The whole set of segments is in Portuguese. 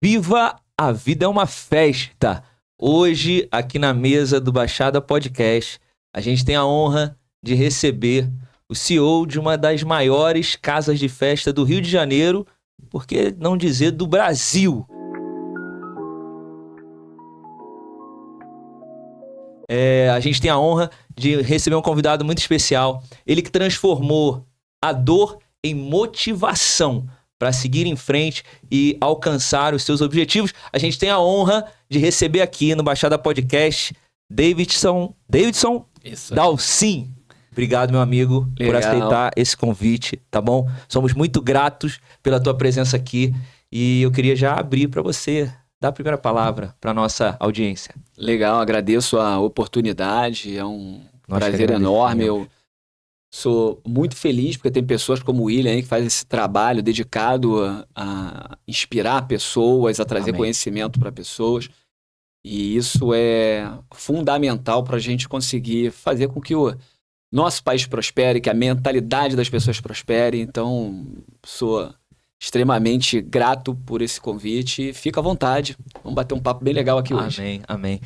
Viva a vida é uma festa! Hoje, aqui na mesa do Baixada Podcast, a gente tem a honra de receber o CEO de uma das maiores casas de festa do Rio de Janeiro, por que não dizer do Brasil? A gente tem a honra de receber um convidado muito especial. Ele que transformou a dor em motivação para seguir em frente e alcançar os seus objetivos. A gente tem a honra de receber aqui no Baixada Podcast Davidson Dalcin. Obrigado, meu amigo, por aceitar esse convite, tá bom? Somos muito gratos pela tua presença aqui e eu queria já abrir para você dar a primeira palavra para nossa audiência. Legal, agradeço a oportunidade, é um prazer enorme. Eu sou muito feliz porque tem pessoas como o William aí que faz esse trabalho dedicado a inspirar pessoas, a trazer conhecimento para pessoas. E isso é fundamental para a gente conseguir fazer com que o nosso país prospere, que a mentalidade das pessoas prospere. Então, sou extremamente grato por esse convite. Fica à vontade. Vamos bater um papo bem legal aqui hoje. Amém.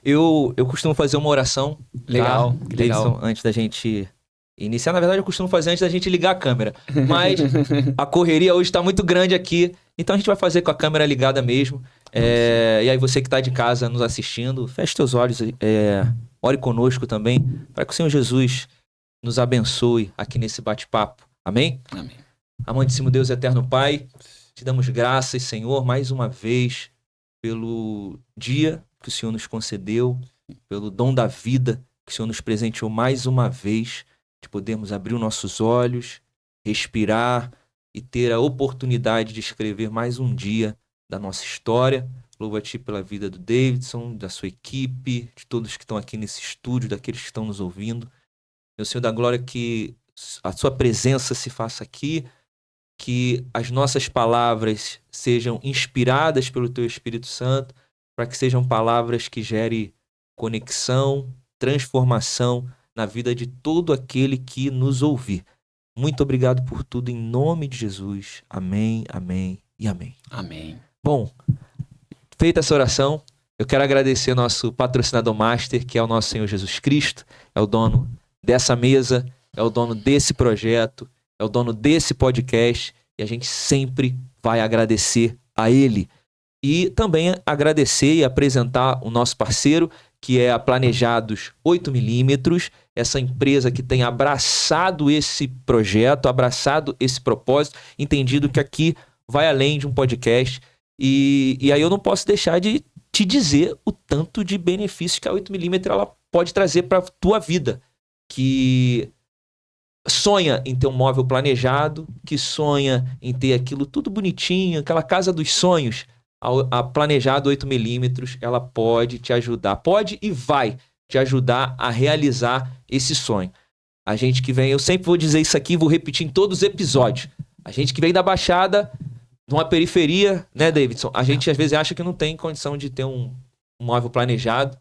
Eu costumo fazer uma oração. Legal, tá? Legal. Antes da gente iniciar. Na verdade, eu costumo fazer antes da gente ligar a câmera. Mas a correria hoje está muito grande aqui. Então, a gente vai fazer com a câmera ligada mesmo. E aí, você que está de casa nos assistindo, feche teus olhos. Ore conosco também. Para que o Senhor Jesus nos abençoe aqui nesse bate-papo. Amém? Amém. Amantíssimo Deus, eterno Pai, te damos graças, Senhor, mais uma vez, pelo dia que o Senhor nos concedeu, pelo dom da vida que o Senhor nos presenteou mais uma vez, de podermos abrir os nossos olhos, respirar e ter a oportunidade de escrever mais um dia da nossa história. Louvo a Ti pela vida do Davidson, da sua equipe, de todos que estão aqui nesse estúdio, daqueles que estão nos ouvindo. Meu Senhor da glória, que a Sua presença se faça aqui, que as nossas palavras sejam inspiradas pelo Teu Espírito Santo, para que sejam palavras que gerem conexão, transformação na vida de todo aquele que nos ouvir. Muito obrigado por tudo, em nome de Jesus. Amém, amém e amém. Amém. Bom, feita essa oração, eu quero agradecer nosso patrocinador master, que é o nosso Senhor Jesus Cristo, é o dono dessa mesa, é o dono desse projeto, é o dono desse podcast, e a gente sempre vai agradecer a ele. E também agradecer e apresentar o nosso parceiro, que é a Planejados 8mm, essa empresa que tem abraçado esse projeto, abraçado esse propósito, entendido que aqui vai além de um podcast. E aí eu não posso deixar de te dizer o tanto de benefícios que a 8mm ela pode trazer para a tua vida, que sonha em ter um móvel planejado, que sonha em ter aquilo tudo bonitinho, aquela casa dos sonhos. A Planejado 8mm, ela pode te ajudar, pode e vai te ajudar a realizar esse sonho. A gente que vem, eu sempre vou dizer isso aqui, vou repetir em todos os episódios. A gente que vem da Baixada, de uma periferia, né, Davidson? A gente às vezes acha que não tem condição de ter um móvel planejado,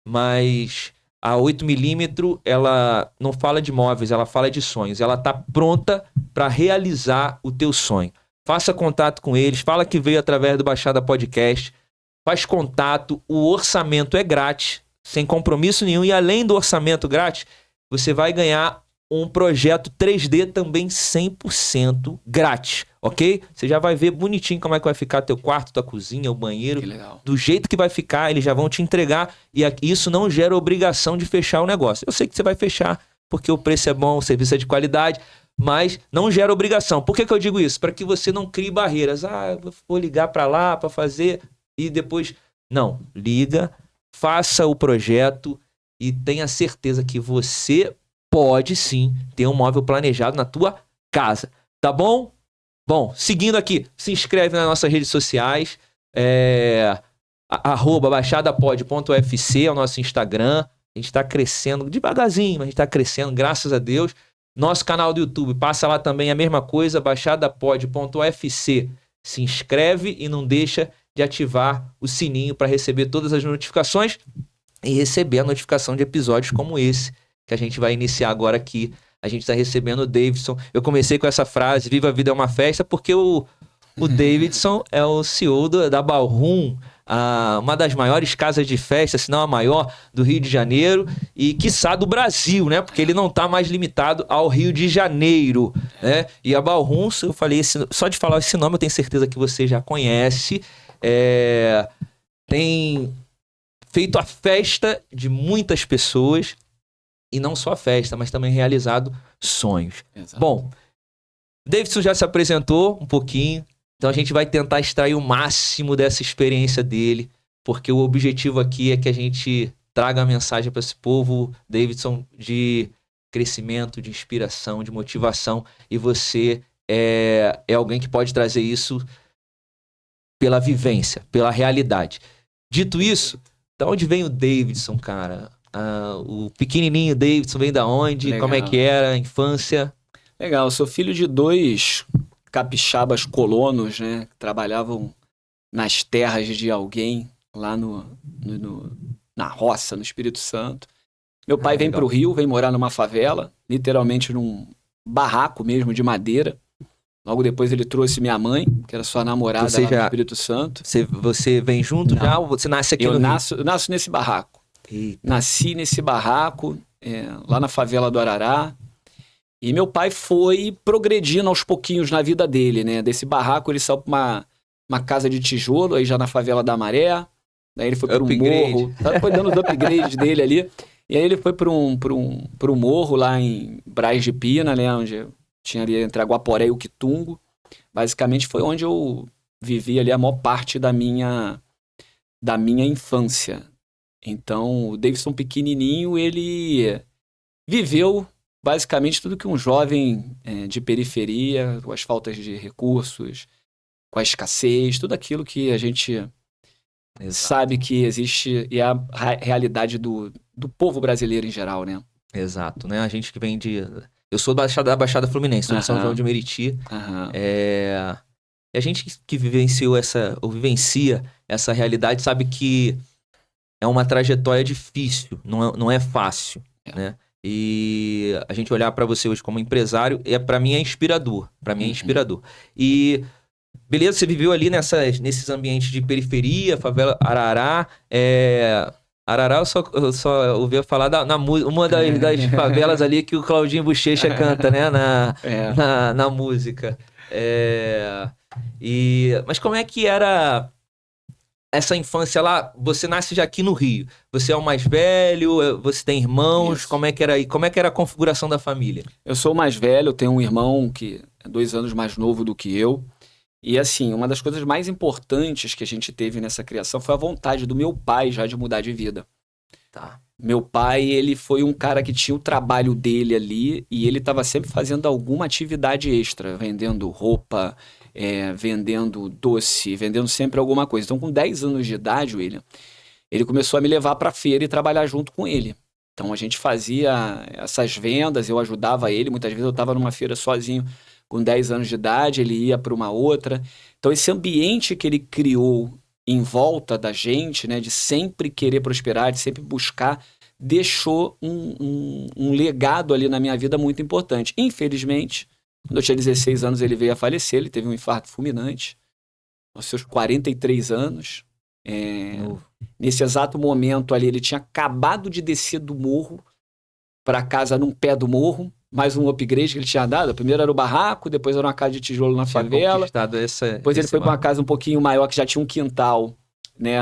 mas a 8mm, ela não fala de móveis, ela fala de sonhos. Ela está pronta para realizar o teu sonho. Faça contato com eles, fala que veio através do Baixada Podcast, faz contato, o orçamento é grátis, sem compromisso nenhum, e além do orçamento grátis, você vai ganhar um projeto 3D também 100% grátis, ok? Você já vai ver bonitinho como é que vai ficar teu quarto, tua cozinha, o banheiro. Que legal. Do jeito que vai ficar, eles já vão te entregar, e isso não gera obrigação de fechar o negócio. Eu sei que você vai fechar, porque o preço é bom, o serviço é de qualidade, mas não gera obrigação. Por que eu digo isso? Para que você não crie barreiras. Eu vou ligar para lá para fazer e depois... Não, liga, faça o projeto e tenha certeza que você pode sim ter um móvel planejado na tua casa. Tá bom? Bom, seguindo aqui, se inscreve nas nossas redes sociais, @baixadapod.ufc é o nosso Instagram. A gente está crescendo devagarzinho, mas a gente está crescendo, graças a Deus. Nosso canal do YouTube, passa lá também a mesma coisa, baixadapod.ufc. Se inscreve e não deixa de ativar o sininho para receber todas as notificações e receber a notificação de episódios como esse que a gente vai iniciar agora aqui. A gente está recebendo o Davidson. Eu comecei com essa frase, viva a vida é uma festa, porque o O Davidson é o CEO da Ballroom, uma das maiores casas de festa, se não a maior, do Rio de Janeiro e, quiçá, do Brasil, né? Porque ele não está mais limitado ao Rio de Janeiro, né? E a Ballroom, eu falei, só de falar esse nome, eu tenho certeza que você já conhece. Tem feito a festa de muitas pessoas, e não só a festa, mas também realizado sonhos. Exato. Bom, Davidson já se apresentou um pouquinho, então a gente vai tentar extrair o máximo dessa experiência dele, porque o objetivo aqui é que a gente traga a mensagem para esse povo, Davidson, de crescimento, de inspiração, de motivação, e você é alguém que pode trazer isso pela vivência, pela realidade. Dito isso, de onde vem o Davidson, cara? O pequenininho Davidson vem da onde? Legal. Como é que era a infância? Legal, eu sou filho de 2 capixabas colonos, né? Que trabalhavam nas terras de alguém lá na roça, no Espírito Santo. Meu pai vem para o Rio, vem morar numa favela, literalmente num barraco mesmo de madeira. Logo depois ele trouxe minha mãe, que era sua namorada lá no Espírito Santo. Você vem junto? Não. Já ou você nasce aqui no Rio? Eu nasço nesse barraco. Eita. Nasci nesse barraco, lá na favela do Arará. E meu pai foi progredindo aos pouquinhos na vida dele, né? Desse barraco ele saiu para uma casa de tijolo, aí já na favela da Maré. Daí ele foi para um morro. Foi dando os upgrades dele ali. E aí ele foi para um morro lá em Braz de Pina, né? Onde tinha ali entre a Guaporé e o Quitungo. Basicamente foi onde eu vivi ali a maior parte da minha infância. Então, o Davidson pequenininho, ele viveu basicamente tudo que um jovem de periferia, com as faltas de recursos, com a escassez, tudo aquilo que a gente sabe que existe e é a realidade do povo brasileiro em geral, né? Exato, né? A gente que vem Eu sou da Baixada Fluminense, sou de São João de Meriti. E a gente que vivencia essa realidade sabe que é uma trajetória difícil, não é fácil, né? E a gente olhar para você hoje como empresário, para mim é inspirador. E beleza, você viveu ali nesses ambientes de periferia, favela Arará. Arará eu só ouvi falar uma das favelas ali que o Claudinho Bochecha canta, né? Na música. Mas como é que era essa infância lá? Você nasce já aqui no Rio. Você é o mais velho? Você tem irmãos? Isso. Como é que era aí? Como é que era a configuração da família? Eu sou o mais velho, eu tenho um irmão que é 2 anos mais novo do que eu. E assim, uma das coisas mais importantes que a gente teve nessa criação foi a vontade do meu pai já de mudar de vida. Tá. Meu pai, ele foi um cara que tinha o trabalho dele ali e ele estava sempre fazendo alguma atividade extra, vendendo roupa, vendendo doce, vendendo sempre alguma coisa. Então, com 10 anos de idade, William, ele começou a me levar para a feira e trabalhar junto com ele. Então, a gente fazia essas vendas, eu ajudava ele. Muitas vezes eu estava numa feira sozinho, com 10 anos de idade, ele ia para uma outra. Então, esse ambiente que ele criou em volta da gente, né, de sempre querer prosperar, de sempre buscar, deixou um legado ali na minha vida muito importante. Infelizmente, quando eu tinha 16 anos, ele veio a falecer, ele teve um infarto fulminante, aos seus 43 anos. Nesse exato momento ali, ele tinha acabado de descer do morro para casa num pé do morro, mais um upgrade que ele tinha dado. Primeiro era o barraco, depois era uma casa de tijolo na favela. Depois ele foi para uma casa um pouquinho maior, que já tinha um quintal, né,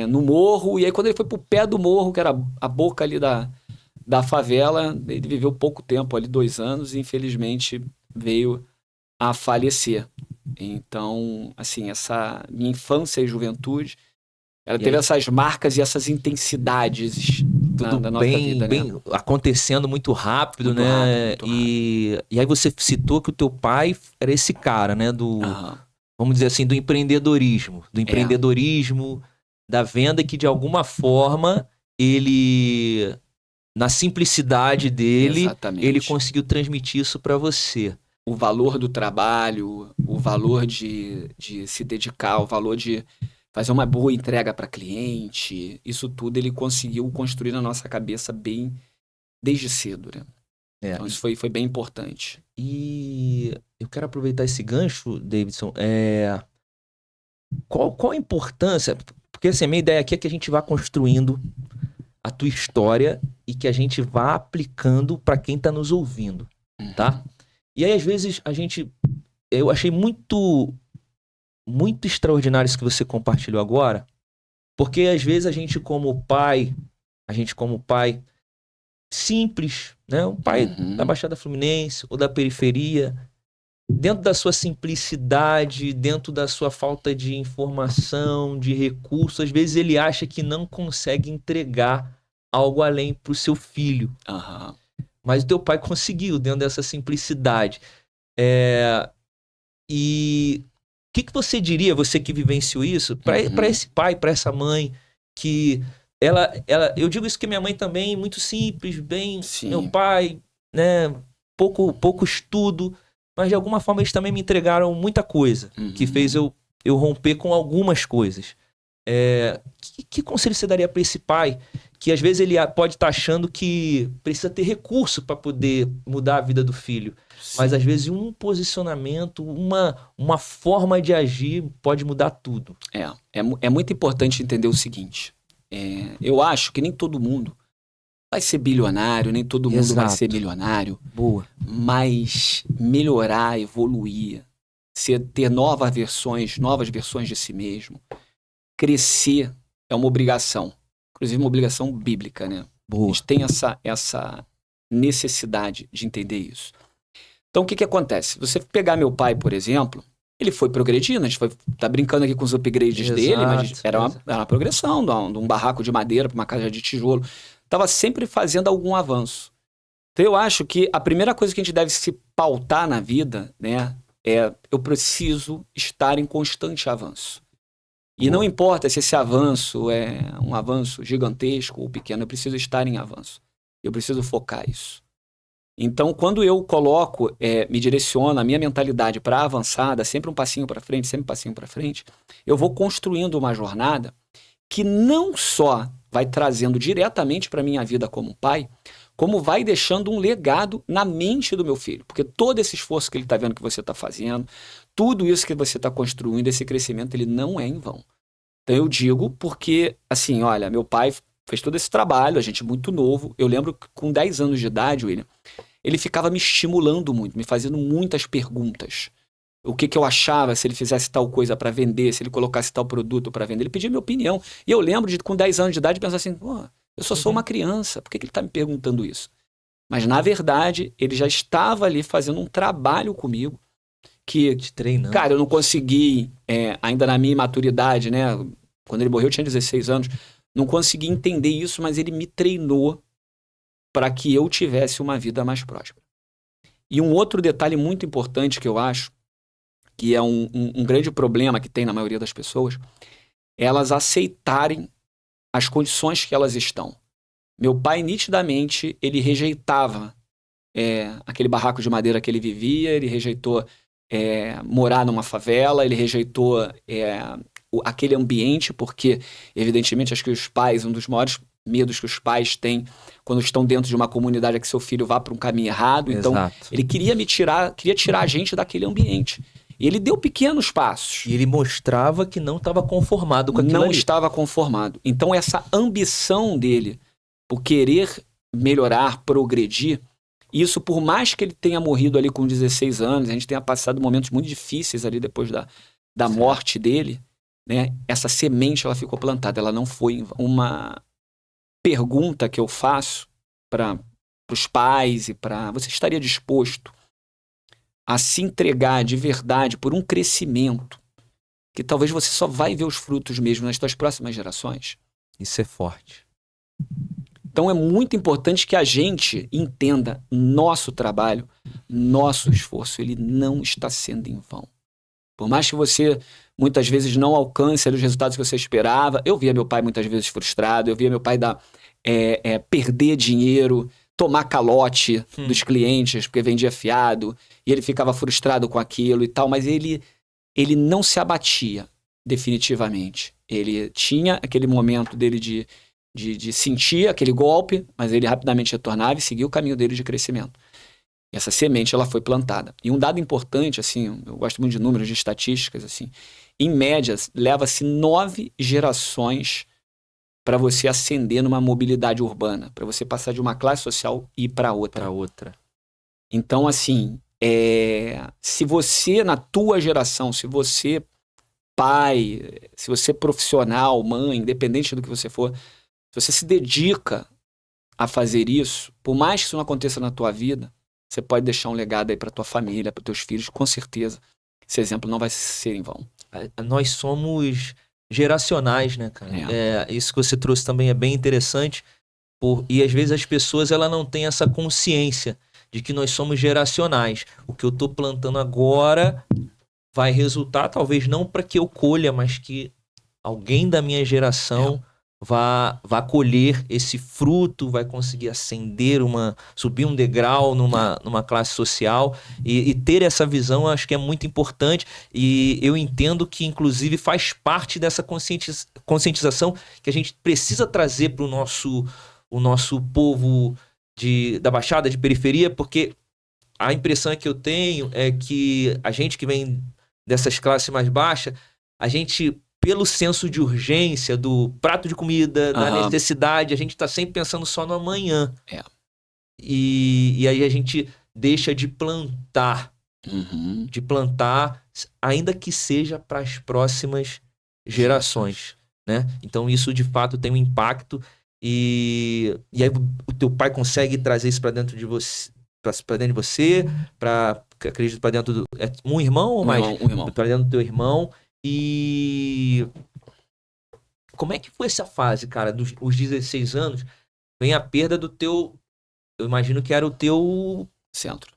no morro. E aí quando ele foi para o pé do morro, que era a boca ali da favela, ele viveu pouco tempo ali, 2 anos, e infelizmente veio a falecer. Então, assim, essa minha infância e juventude, ela teve essas marcas e essas intensidades na nossa vida, bem acontecendo muito rápido, né? Muito rápido. E aí você citou que o teu pai era esse cara, né? Vamos dizer assim, do empreendedorismo. Da venda, que de alguma forma ele, na simplicidade dele, exatamente, ele conseguiu transmitir isso para você. O valor do trabalho, o valor de se dedicar, o valor de fazer uma boa entrega para cliente, isso tudo ele conseguiu construir na nossa cabeça bem desde cedo, né? Então isso foi bem importante. E eu quero aproveitar esse gancho, Davidson. Qual a importância? Porque assim, a minha ideia aqui é que a gente vá construindo a tua história e que a gente vá aplicando para quem tá nos ouvindo, tá? E aí, às vezes, eu achei muito extraordinário isso que você compartilhou agora, porque às vezes a gente como pai simples, né? Um pai da Baixada Fluminense ou da periferia, dentro da sua simplicidade, dentro da sua falta de informação, de recursos, às vezes ele acha que não consegue entregar algo além para o seu filho. Mas o teu pai conseguiu, dentro dessa simplicidade. E o que você diria, você que vivenciou isso, para esse pai, para essa mãe, que eu digo isso que minha mãe também, muito simples, bem, Sim. Meu pai, né, pouco estudo, mas de alguma forma eles também me entregaram muita coisa, que fez eu romper com algumas coisas. Que conselho você daria para esse pai, que às vezes ele pode estar achando que precisa ter recurso para poder mudar a vida do filho, Sim. mas às vezes um posicionamento, uma forma de agir pode mudar tudo. É muito importante entender o seguinte, eu acho que nem todo mundo vai ser bilionário, nem todo mundo vai ser milionário. Boa. Mas melhorar, evoluir, ter novas versões de si mesmo, crescer é uma obrigação. Inclusive uma obrigação bíblica, né? Boa. A gente tem essa necessidade de entender isso. Então o que acontece? Você pegar meu pai, por exemplo, ele foi progredindo, a gente tá brincando aqui com os upgrades dele, mas era uma progressão de um barraco de madeira para uma casa de tijolo. Estava sempre fazendo algum avanço. Então eu acho que a primeira coisa que a gente deve se pautar na vida, né, eu preciso estar em constante avanço. E não importa se esse avanço é um avanço gigantesco ou pequeno, eu preciso estar em avanço. Eu preciso focar isso. Então, quando eu coloco, me direciono a minha mentalidade para a avançada, sempre um passinho para frente, eu vou construindo uma jornada que não só vai trazendo diretamente para a minha vida como pai, como vai deixando um legado na mente do meu filho. Porque todo esse esforço que ele está vendo que você está fazendo, tudo isso que você está construindo, esse crescimento, ele não é em vão. Então eu digo porque, assim, olha, meu pai fez todo esse trabalho, a gente muito novo. Eu lembro que com 10 anos de idade, William, ele ficava me estimulando muito, me fazendo muitas perguntas. O que eu achava se ele fizesse tal coisa para vender, se ele colocasse tal produto para vender. Ele pedia minha opinião. E eu lembro de, com 10 anos de idade, pensar assim, eu só sou uma criança, por que ele está me perguntando isso? Mas, na verdade, ele já estava ali fazendo um trabalho comigo que, cara, eu não consegui, ainda na minha imaturidade, né? Quando ele morreu, eu tinha 16 anos, não consegui entender isso, mas ele me treinou para que eu tivesse uma vida mais próspera. E um outro detalhe muito importante que eu acho, que é um grande problema que tem na maioria das pessoas, é elas aceitarem as condições que elas estão. Meu pai, nitidamente, ele rejeitava aquele barraco de madeira que ele vivia, ele rejeitou morar numa favela, ele rejeitou aquele ambiente, porque, evidentemente, acho que os pais, um dos maiores medos que os pais têm quando estão dentro de uma comunidade é que seu filho vá para um caminho errado. Então, ele queria tirar a gente daquele ambiente. E ele deu pequenos passos. E ele mostrava que não estava conformado com aquilo Não ali. estava conformado. Então, essa ambição dele por querer melhorar, progredir, isso por mais que ele tenha morrido ali com 16 anos, a gente tenha passado momentos muito difíceis ali depois da morte dele, né? Essa semente ela ficou plantada, ela não foi uma pergunta que eu faço para os pais e para... Você estaria disposto a se entregar de verdade por um crescimento que talvez você só vai ver os frutos mesmo nas suas próximas gerações? Isso é forte. Então é muito importante que a gente entenda nosso trabalho, nosso esforço, ele não está sendo em vão. Por mais que você muitas vezes não alcance os resultados que você esperava, eu via meu pai muitas vezes frustrado, eu via meu pai perder dinheiro, tomar calote dos clientes porque vendia fiado, e ele ficava frustrado com aquilo e tal, mas ele não se abatia definitivamente. Ele tinha aquele momento dele de sentir aquele golpe, mas ele rapidamente retornava e seguia o caminho dele de crescimento. Essa semente, ela foi plantada. E um dado importante, assim, eu gosto muito de números, de estatísticas, assim, em média, leva-se 9 gerações para você ascender numa mobilidade urbana, para você passar de uma classe social e ir para outra. Então, assim, se você, na tua geração, se você pai, se você profissional, mãe, independente do que você for, se você se dedica a fazer isso, por mais que isso não aconteça na tua vida, você pode deixar um legado aí para tua família, para teus filhos, com certeza. Esse exemplo não vai ser em vão. Nós somos geracionais, né, cara? Isso que você trouxe também é bem interessante. E às vezes as pessoas ela não têm essa consciência de que nós somos geracionais. O que eu tô plantando agora vai resultar, talvez não para que eu colha, mas que alguém da minha geração vá colher esse fruto, vai conseguir subir um degrau numa classe social e ter essa visão, eu acho que é muito importante, e eu entendo que inclusive faz parte dessa conscientização que a gente precisa trazer para o nosso povo da Baixada, de periferia, porque a impressão que eu tenho é que a gente que vem dessas classes mais baixas, a gente, pelo senso de urgência, do prato de comida, da necessidade, a gente tá sempre pensando só no amanhã. E aí a gente deixa de plantar. Ainda que seja para as próximas gerações, né? Então isso de fato tem um impacto, e aí o teu pai consegue trazer isso para dentro de você, acredito, para dentro do... um irmão ou mais? Um irmão. Para dentro do teu irmão. E como é que foi essa fase, cara? Os 16 anos, vem a perda do teu... Eu imagino que era o teu... Centro.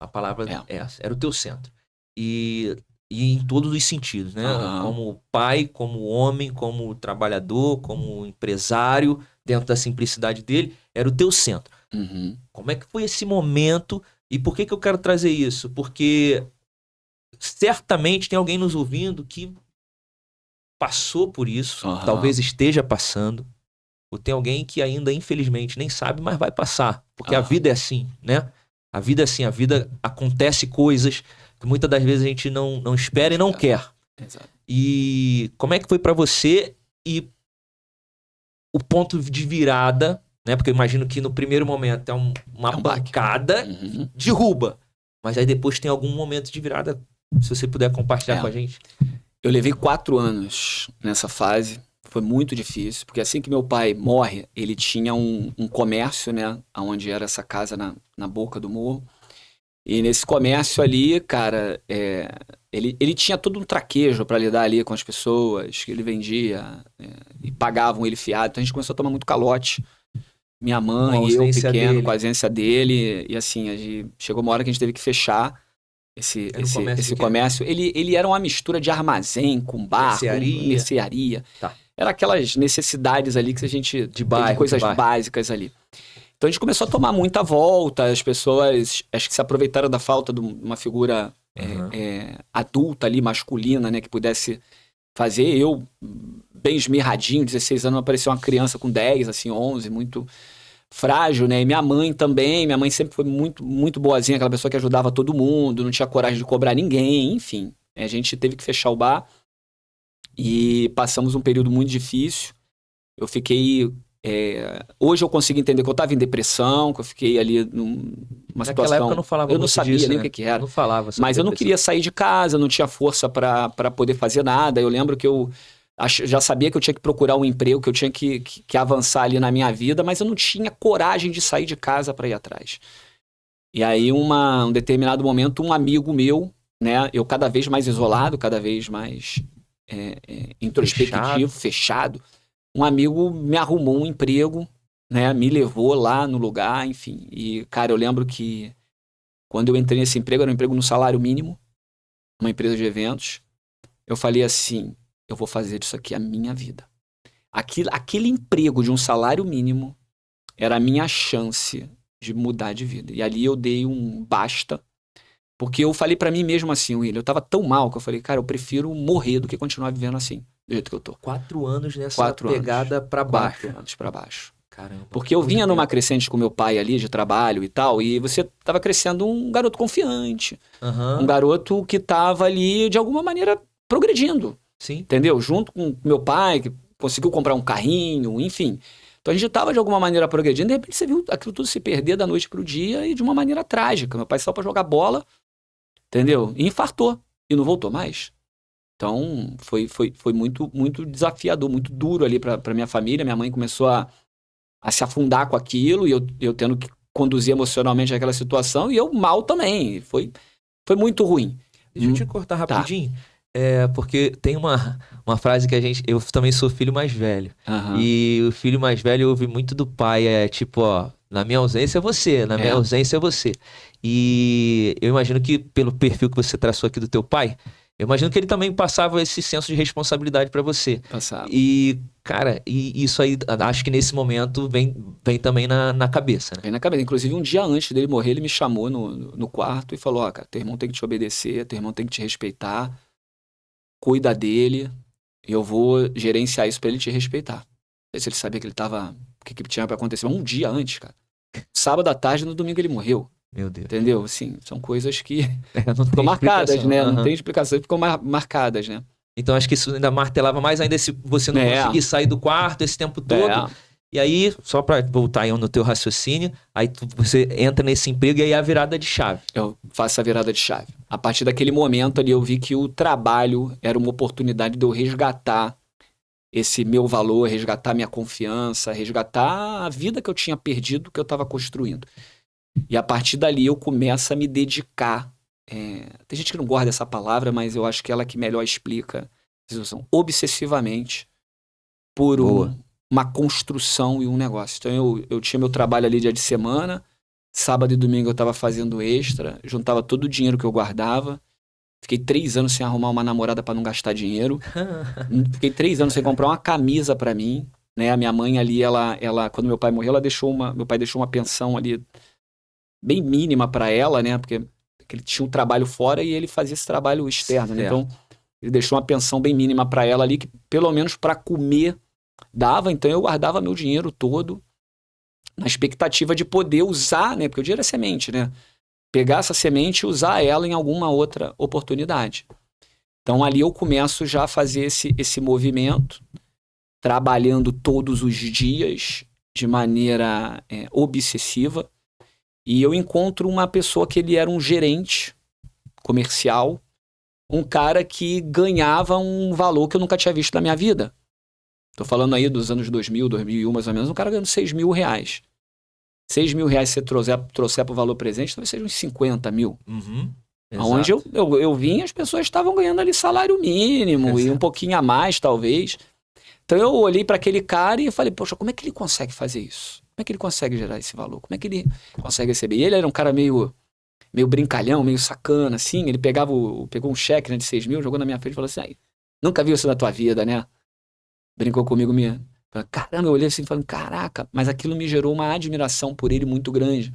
A palavra é essa. Era o teu centro. E em todos os sentidos, né? Como pai, como homem, como trabalhador, como empresário, dentro da simplicidade dele, era o teu centro. Como é que foi esse momento? E por que eu quero trazer isso? Porque certamente tem alguém nos ouvindo que passou por isso, talvez esteja passando, ou tem alguém que ainda, infelizmente, nem sabe, mas vai passar. Porque a vida é assim, né? A vida é assim, a vida acontece coisas que muitas das vezes a gente não espera e não quer. Exato. E como é que foi pra você e o ponto de virada, né? Porque eu imagino que no primeiro momento é uma pancada, derruba. Mas aí depois tem algum momento de virada, se você puder compartilhar com a gente. Eu levei 4 anos nessa fase. Foi muito difícil, porque assim que meu pai morre, ele tinha um comércio, né? Onde era essa casa na boca do morro. E nesse comércio ali, cara, ele tinha todo um traquejo para lidar ali com as pessoas que ele vendia, e pagavam ele fiado. Então a gente começou a tomar muito calote. Minha mãe e eu pequeno, com a ausência dele. E assim, chegou uma hora que a gente teve que fechar esse comércio. Ele era uma mistura de armazém com bar, mercearia. Tá. Era aquelas necessidades ali que a gente... De coisas básicas ali. Então a gente começou a tomar muita volta, as pessoas acho que se aproveitaram da falta de uma figura adulta ali, masculina, né, que pudesse fazer. Eu, bem esmirradinho, 16 anos, apareceu uma criança com 10, assim, 11, muito frágil, né, e minha mãe também, minha mãe sempre foi muito, muito boazinha, aquela pessoa que ajudava todo mundo, não tinha coragem de cobrar ninguém, enfim. A gente teve que fechar o bar e passamos um período muito difícil. Eu fiquei... hoje eu consigo entender que eu estava em depressão, que eu fiquei ali numa situação... Naquela época eu não falava eu não sabia disso, nem né? o que era. Não falava sobre mas eu não queria sair de casa, não tinha força para poder fazer nada. Eu lembro que eu já sabia que eu tinha que procurar um emprego, que eu tinha que avançar ali na minha vida, mas eu não tinha coragem de sair de casa para ir atrás. E aí, um determinado momento, um amigo meu, né, eu cada vez mais isolado, cada vez mais introspectivo, fechado, um amigo me arrumou um emprego, né, me levou lá no lugar, enfim. E, cara, eu lembro que quando eu entrei nesse emprego, era um emprego no salário mínimo, uma empresa de eventos. Eu falei assim, eu vou fazer disso aqui a minha vida. Aquele emprego de um salário mínimo era a minha chance de mudar de vida. E ali eu dei um basta, porque eu falei pra mim mesmo assim, William, eu tava tão mal que eu falei, cara, eu prefiro morrer do que continuar vivendo assim, do jeito que eu tô. 4 anos nessa pegada pra baixo. 4 anos pra baixo. Caramba. Porque eu vinha numa crescente com meu pai ali, de trabalho e tal, e você tava crescendo um garoto confiante. Um garoto que tava ali, de alguma maneira, progredindo. Sim. Entendeu? Junto com meu pai, que conseguiu comprar um carrinho, enfim. Então a gente tava de alguma maneira progredindo, de repente você viu aquilo tudo se perder da noite pro dia e de uma maneira trágica. Meu pai saiu pra jogar bola, entendeu? E infartou. E não voltou mais. Então foi muito, muito desafiador, muito duro ali pra minha família. Minha mãe começou a se afundar com aquilo e eu tendo que conduzir emocionalmente aquela situação e eu mal também. Foi muito ruim. Deixa eu te cortar rapidinho. Porque tem uma frase que eu também sou filho mais velho. E o filho mais velho ouve muito do pai, tipo, ó, na minha ausência é você, na minha ausência é você. E eu imagino que pelo perfil que você traçou aqui do teu pai, eu imagino que ele também passava esse senso de responsabilidade pra você. Passava. E, cara, isso aí, acho que nesse momento vem também na cabeça, né? Vem na cabeça. Inclusive, um dia antes dele morrer, ele me chamou no quarto e falou, ó, cara, teu irmão tem que te obedecer, teu irmão tem que te respeitar, cuida dele, e eu vou gerenciar isso pra ele te respeitar. Não sei se ele sabia que ele tava, o que tinha pra acontecer, mas um dia antes, cara. Sábado à tarde, no domingo ele morreu. Meu Deus. Entendeu? Assim, são coisas que não ficam marcadas, né? Uhum. Não tem explicação, ficam marcadas, né? Então acho que isso ainda martelava mais ainda se você não conseguir sair do quarto esse tempo todo. E aí, só pra voltar aí no teu raciocínio, aí você entra nesse emprego e aí é a virada de chave. Eu faço a virada de chave. A partir daquele momento ali eu vi que o trabalho era uma oportunidade de eu resgatar esse meu valor, resgatar minha confiança, resgatar a vida que eu tinha perdido, que eu estava construindo. E a partir dali eu começo a me dedicar. Tem gente que não gosta dessa palavra, mas eu acho que ela que melhor explica a situação. Obsessivamente por uma construção e um negócio. Então eu tinha meu trabalho ali dia de semana, sábado e domingo eu estava fazendo extra, juntava todo o dinheiro que eu guardava. Fiquei 3 anos sem arrumar uma namorada para não gastar dinheiro. Fiquei 3 anos sem comprar uma camisa para mim. Né? A minha mãe ali, ela, quando meu pai morreu, meu pai deixou uma pensão ali bem mínima para ela, né? Porque ele tinha um trabalho fora e ele fazia esse trabalho externo, né? Então, ele deixou uma pensão bem mínima para ela ali, que pelo menos para comer dava. Então, eu guardava meu dinheiro todo na expectativa de poder usar, né? Porque o dinheiro é semente, né? Pegar essa semente e usar ela em alguma outra oportunidade. Então, ali eu começo já a fazer esse movimento, trabalhando todos os dias de maneira obsessiva. E eu encontro uma pessoa que ele era um gerente comercial, um cara que ganhava um valor que eu nunca tinha visto na minha vida. Tô falando aí dos anos 2000, 2001, mais ou menos, um cara ganhando R$6.000. R$6.000 se você trouxer pro valor presente, talvez seja uns 50 mil. Onde eu vim, as pessoas estavam ganhando ali salário mínimo e um pouquinho a mais, talvez. Então eu olhei para aquele cara e falei, poxa, como é que ele consegue fazer isso? Como é que ele consegue gerar esse valor? Como é que ele consegue receber? E ele era um cara meio brincalhão, meio sacana, assim. Ele pegou um cheque, né, de 6 mil, jogou na minha frente e falou assim, nunca viu isso na tua vida, né? Brincou comigo, caramba, eu olhei assim, falando, caraca. Mas aquilo me gerou uma admiração por ele muito grande.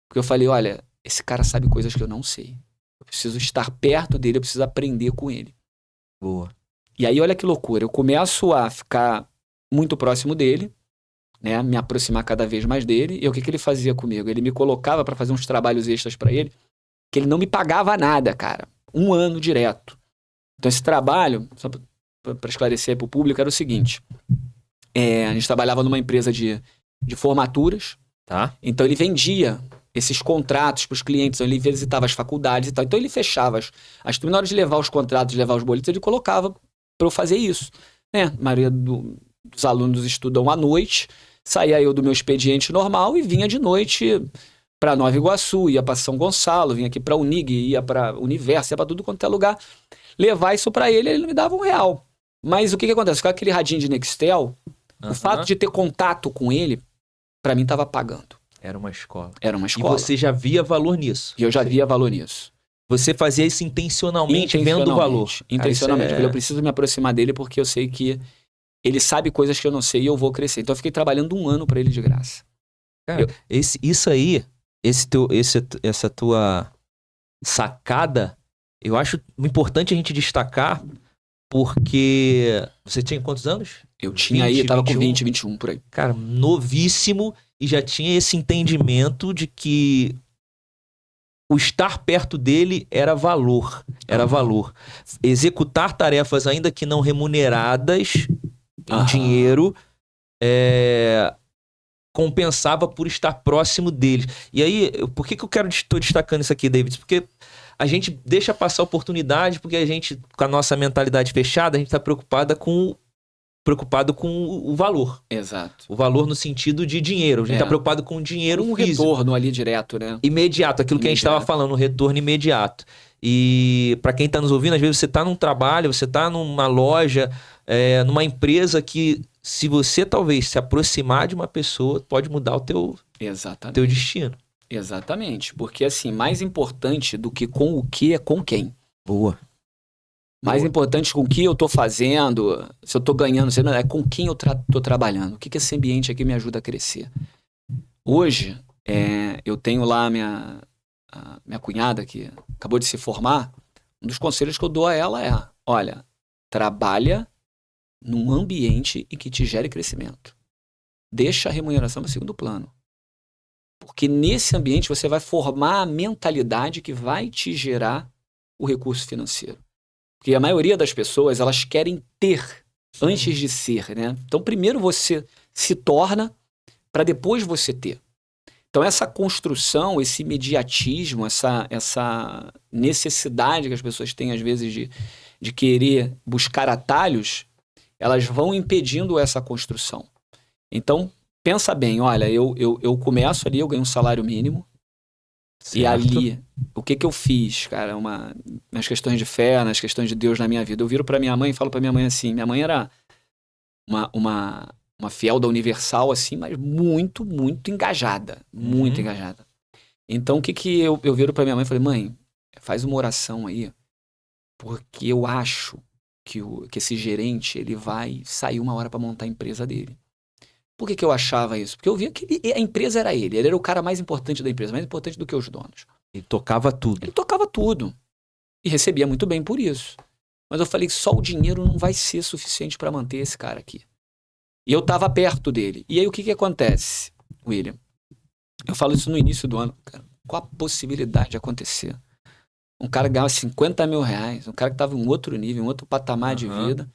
Porque eu falei, olha, esse cara sabe coisas que eu não sei. Eu preciso estar perto dele, eu preciso aprender com ele. Boa. E aí, olha que loucura. Eu começo a ficar muito próximo dele, né, me aproximar cada vez mais dele. E o que ele fazia comigo? Ele me colocava para fazer uns trabalhos extras para ele, que ele não me pagava nada, cara. 1 ano direto. Então esse trabalho, só para esclarecer para o público, era o seguinte. A gente trabalhava numa empresa de formaturas. Tá. Então ele vendia esses contratos para os clientes. Então ele visitava as faculdades e tal. Então ele fechava na hora de levar os contratos, levar os boletos, ele colocava para eu fazer isso. Né? A maioria dos alunos estudam à noite. Saía eu do meu expediente normal e vinha de noite para Nova Iguaçu, ia para São Gonçalo, vinha aqui para Unig, ia para Universo, ia para tudo quanto é lugar. Levar isso para ele não me dava R$1. Mas o que acontece? Com aquele radinho de Nextel, o fato de ter contato com ele, para mim estava pagando. Era uma escola. Era uma escola. E você já via valor nisso? E eu já via valor nisso. Você fazia isso intencionalmente vendo o valor? Intencionalmente. Cara, eu preciso me aproximar dele porque eu sei que ele sabe coisas que eu não sei e eu vou crescer. Então eu fiquei trabalhando 1 ano para ele de graça. Cara, essa tua sacada, eu acho importante a gente destacar, porque você tinha quantos anos? Eu tinha 20, aí, eu tava 21, com 20, 21 por aí. Cara, novíssimo, e já tinha esse entendimento de que o estar perto dele era valor. Era valor. Executar tarefas ainda que não remuneradas em dinheiro compensava por estar próximo deles. E aí, por que eu estou destacando isso aqui, David? Porque a gente deixa passar a oportunidade, porque a gente, com a nossa mentalidade fechada, a gente está preocupado com o valor. Exato. O valor no sentido de dinheiro. A gente está preocupado com o dinheiro físico. Retorno ali direto, né? Imediato. Aquilo que a gente estava falando, o retorno imediato. E para quem está nos ouvindo, às vezes você está num trabalho, você está numa loja, numa empresa que, se você talvez se aproximar de uma pessoa, pode mudar o teu destino. Exatamente. Porque, assim, mais importante do que com o que é com quem. Boa. Mais importante com o que eu tô fazendo, se eu tô ganhando, é com quem eu tô trabalhando. O que esse ambiente aqui me ajuda a crescer? Hoje, eu tenho lá minha cunhada que acabou de se formar. Um dos conselhos que eu dou a ela é: olha, trabalha num ambiente em que te gere crescimento. Deixa a remuneração para segundo plano. Porque nesse ambiente você vai formar a mentalidade que vai te gerar o recurso financeiro. Porque a maioria das pessoas, elas querem ter antes de ser, né? Então, primeiro você se torna para depois você ter. Então, essa construção, esse imediatismo, essa necessidade que as pessoas têm, às vezes, de querer buscar atalhos, elas vão impedindo essa construção. Então, pensa bem, olha, eu começo ali, eu ganho um salário mínimo, certo. E ali, o que eu fiz, cara, nas questões de fé, nas questões de Deus na minha vida, eu viro pra minha mãe e falo pra minha mãe assim, minha mãe era uma fiel da Universal, assim, mas muito, muito engajada, muito engajada. Então, o que eu viro pra minha mãe e falei, mãe, faz uma oração aí, porque eu acho que esse gerente, ele vai sair uma hora pra montar a empresa dele. Por que eu achava isso? Porque eu via que a empresa era ele era o cara mais importante da empresa, mais importante do que os donos. Ele tocava tudo. Ele tocava tudo. E recebia muito bem por isso. Mas eu falei que só o dinheiro não vai ser suficiente para manter esse cara aqui. E eu tava perto dele. E aí o que acontece, William? Eu falo isso no início do ano, cara. Qual a possibilidade de acontecer? Um cara ganhava 50 mil reais, um cara que tava em um outro nível, em um outro patamar de vida.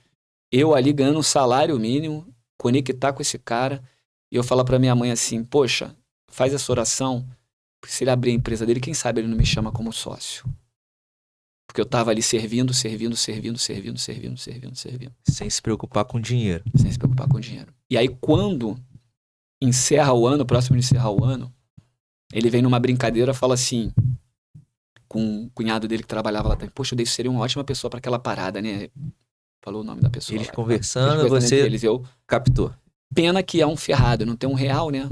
Eu ali ganhando um salário mínimo, conectar com esse cara, e eu falar pra minha mãe assim, poxa, faz essa oração, porque se ele abrir a empresa dele, quem sabe ele não me chama como sócio. Porque eu tava ali servindo. Sem se preocupar com dinheiro. Sem se preocupar com dinheiro. E aí quando encerra o ano, próximo de encerrar o ano, ele vem numa brincadeira e fala assim, com o cunhado dele que trabalhava lá, poxa, eu seria uma ótima pessoa pra aquela parada, né? Falou o nome da pessoa. Eles conversando, você captou. Pena que é um ferrado, não tem um real, né?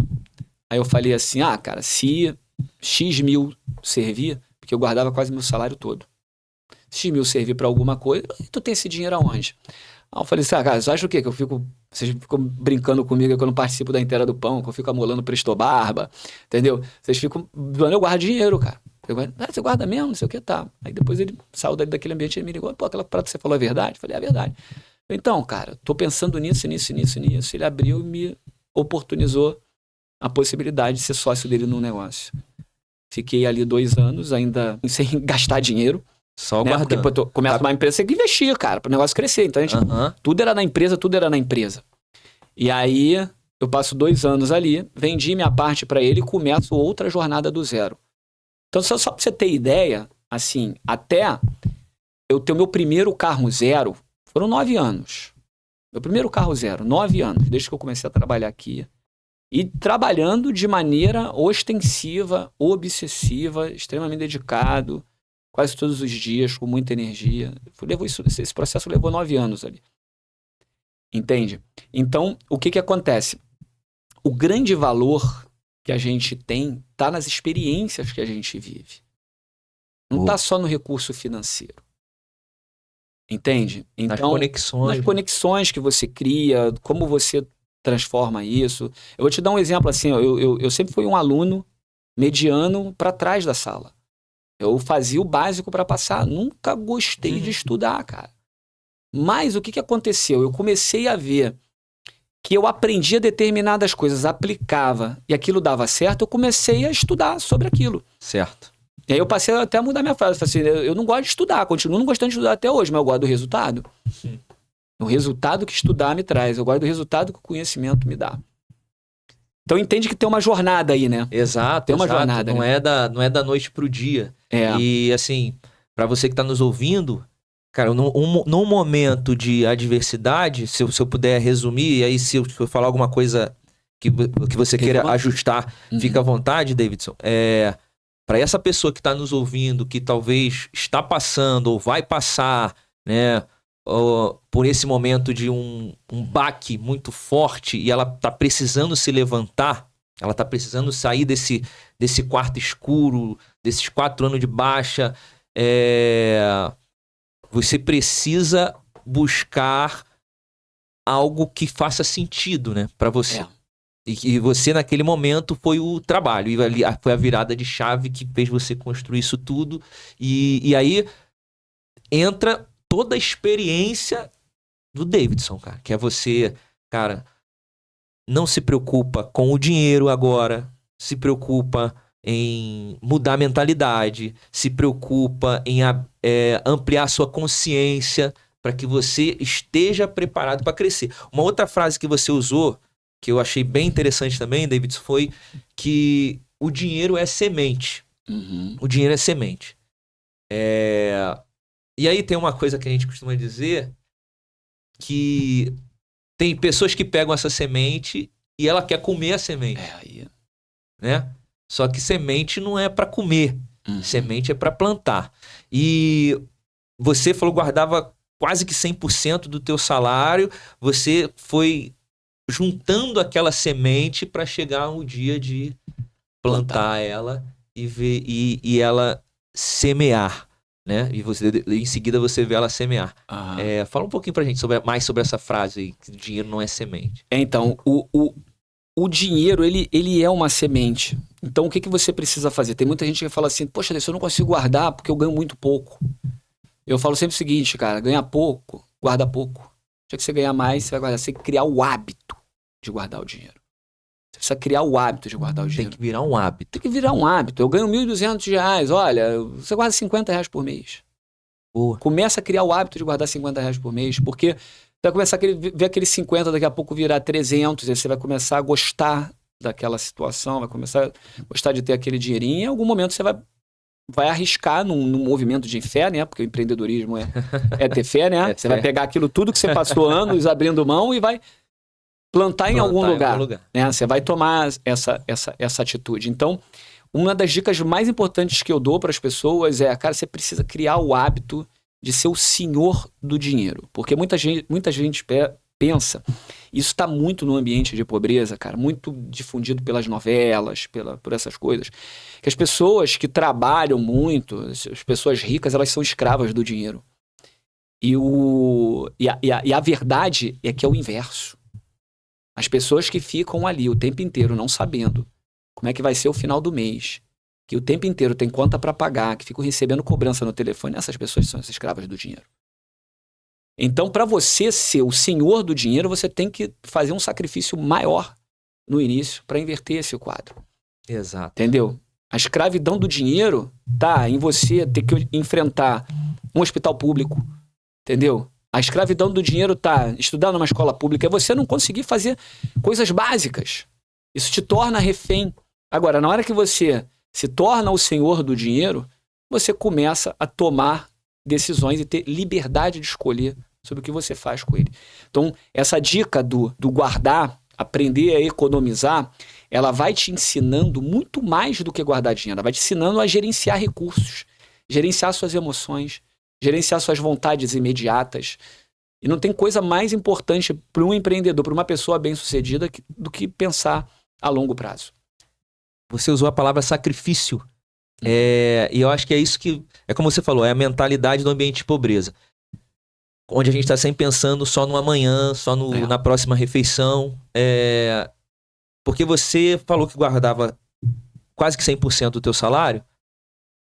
Aí eu falei assim, cara, se X mil servir, porque eu guardava quase meu salário todo. Se X mil servir pra alguma coisa, tu tem esse dinheiro aonde? Aí eu falei assim, cara, você acha o quê? Que vocês ficam brincando comigo que eu não participo da inteira do pão, que eu fico amolando Presto Barba, entendeu? Vocês ficam, eu guardo dinheiro, cara. Você guarda mesmo? Não sei o que, tá. Aí depois ele saiu daquele ambiente e me ligou, pô, aquela parada que você falou é verdade? Eu falei, é verdade. Então, cara, tô pensando nisso. Ele abriu e me oportunizou a possibilidade de ser sócio dele no negócio. Fiquei ali 2 anos, ainda sem gastar dinheiro. Só né? guardando. Porque começa uma empresa, você tem que investir, cara, para o negócio crescer. Então, a gente, tudo era na empresa. E aí, eu passo 2 anos ali, vendi minha parte para ele e começo outra jornada do zero. Então, só pra você ter ideia, assim, até eu ter o meu primeiro carro zero, foram 9 anos. Meu primeiro carro zero, 9 anos, desde que eu comecei a trabalhar aqui. E trabalhando de maneira ostensiva, obsessiva, extremamente dedicado, quase todos os dias, com muita energia. Esse processo levou 9 anos ali. Entende? Então, o que acontece? O grande valor que a gente tem está nas experiências que a gente vive. Não está só no recurso financeiro. Entende? Então, nas conexões que você cria, como você transforma isso. Eu vou te dar um exemplo assim, eu sempre fui um aluno mediano para trás da sala. Eu fazia o básico para passar. Nunca gostei de estudar, cara. Mas o que aconteceu? Eu comecei a ver que eu aprendia determinadas coisas, aplicava, e aquilo dava certo, eu comecei a estudar sobre aquilo. Certo. E aí eu passei até a mudar minha frase. Falei assim, eu não gosto de estudar, continuo não gostando de estudar até hoje, mas eu gosto do resultado. Sim. O resultado que estudar me traz. Eu gosto do resultado que o conhecimento me dá. Então entende que tem uma jornada aí, né? Exato. Tem uma exato. jornada. Não, né? não é da noite pro dia. É. E assim, para você que tá nos ouvindo, cara, num momento de adversidade, se eu puder resumir, e aí se eu falar alguma coisa que você queira ajustar, fica à vontade, Davidson. Para essa pessoa que está nos ouvindo, que talvez está passando ou vai passar, né, por esse momento de um baque muito forte e ela está precisando se levantar, ela está precisando sair desse quarto escuro, desses 4 anos de baixa, você precisa buscar algo que faça sentido, né, para você. E você, naquele momento, foi o trabalho. E ali foi a virada de chave que fez você construir isso tudo. E aí entra toda a experiência do Davidson, cara. Que é você, cara, não se preocupa com o dinheiro agora. Se preocupa em mudar a mentalidade. Se preocupa em ampliar sua consciência para que você esteja preparado para crescer. Uma outra frase que você usou, que eu achei bem interessante também, David, foi que o dinheiro é semente. Uhum. O dinheiro é semente. E aí tem uma coisa que a gente costuma dizer, que tem pessoas que pegam essa semente e ela quer comer a semente. Né? Só que semente não é para comer. Uhum. Semente é para plantar. E você falou, guardava quase que 100% do teu salário, você foi juntando aquela semente para chegar o dia de plantar ela e ela semear, né? E em seguida você vê ela semear. Uhum. Fala um pouquinho pra gente mais sobre essa frase aí, que o dinheiro não é semente. Então, o dinheiro, ele é uma semente. Então, o que você precisa fazer? Tem muita gente que fala assim, poxa, eu não consigo guardar porque eu ganho muito pouco. Eu falo sempre o seguinte, cara, ganha pouco, guarda pouco. Já que você ganhar mais, você vai guardar. Você tem que criar o hábito de guardar o dinheiro. Você precisa criar o hábito de guardar o dinheiro. Tem que virar um hábito. Tem que virar um hábito. Eu ganho R$1.200. Olha, você guarda R$50 por mês. Boa. Começa a criar o hábito de guardar R$50 por mês, porque você vai começar a ver aqueles 50, daqui a pouco virar 300, aí você vai começar a gostar daquela situação, vai começar a gostar de ter aquele dinheirinho, e em algum momento você vai arriscar num movimento de fé, né? Porque o empreendedorismo é ter fé, né? Você vai pegar aquilo tudo que você passou anos abrindo mão e vai plantar em algum lugar. Né? Você vai tomar essa atitude. Então, uma das dicas mais importantes que eu dou para as pessoas é, cara, você precisa criar o hábito de ser o senhor do dinheiro. Porque muita gente pensa, isso está muito no ambiente de pobreza, cara, muito difundido pelas novelas, por essas coisas, que as pessoas que trabalham muito, as pessoas ricas, elas são escravas do dinheiro. E a verdade é que é o inverso. As pessoas que ficam ali o tempo inteiro não sabendo como é que vai ser o final do mês, que o tempo inteiro tem conta para pagar, que ficam recebendo cobrança no telefone, essas pessoas são as escravas do dinheiro. Então, para você ser o senhor do dinheiro, você tem que fazer um sacrifício maior no início para inverter esse quadro. Exato. Entendeu? A escravidão do dinheiro tá em você ter que enfrentar um hospital público, entendeu? A escravidão do dinheiro tá estudar numa escola pública, é você não conseguir fazer coisas básicas. Isso te torna refém. Agora, na hora que você se torna o senhor do dinheiro, você começa a tomar decisões e ter liberdade de escolher sobre o que você faz com ele. Então, essa dica do guardar, aprender a economizar, ela vai te ensinando muito mais do que guardar dinheiro. Ela vai te ensinando a gerenciar recursos, gerenciar suas emoções, gerenciar suas vontades imediatas. E não tem coisa mais importante para um empreendedor, para uma pessoa bem-sucedida, do que pensar a longo prazo. Você usou a palavra sacrifício. E eu acho que é isso que... É como você falou, é a mentalidade do ambiente de pobreza. Onde a gente está sempre pensando só no amanhã, só na próxima refeição. Porque você falou que guardava quase que 100% do teu salário.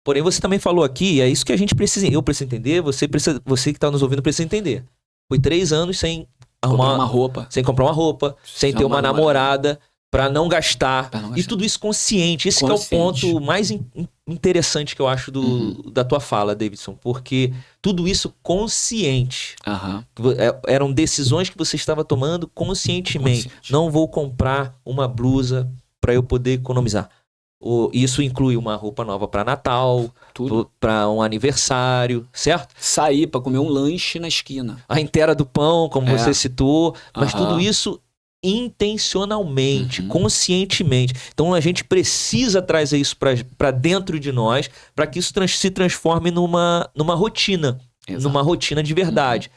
Porém, você também falou aqui, é isso que a gente precisa... Eu preciso entender, você que está nos ouvindo precisa entender. Foi 3 anos sem comprar uma roupa. Sem comprar uma roupa, sem ter uma namorada, pra não gastar. E tudo isso consciente. Esse que é o ponto mais interessante que eu acho da tua fala, Davidson. Porque tudo isso consciente. Eram decisões que você estava tomando conscientemente. Não vou comprar uma blusa para eu poder economizar. Isso inclui uma roupa nova para Natal, para um aniversário, certo? Sair para comer um lanche na esquina. A inteira do pão, como você citou. Mas tudo isso intencionalmente, conscientemente. Então a gente precisa trazer isso para dentro de nós, para que isso se transforme numa rotina. Numa rotina de verdade.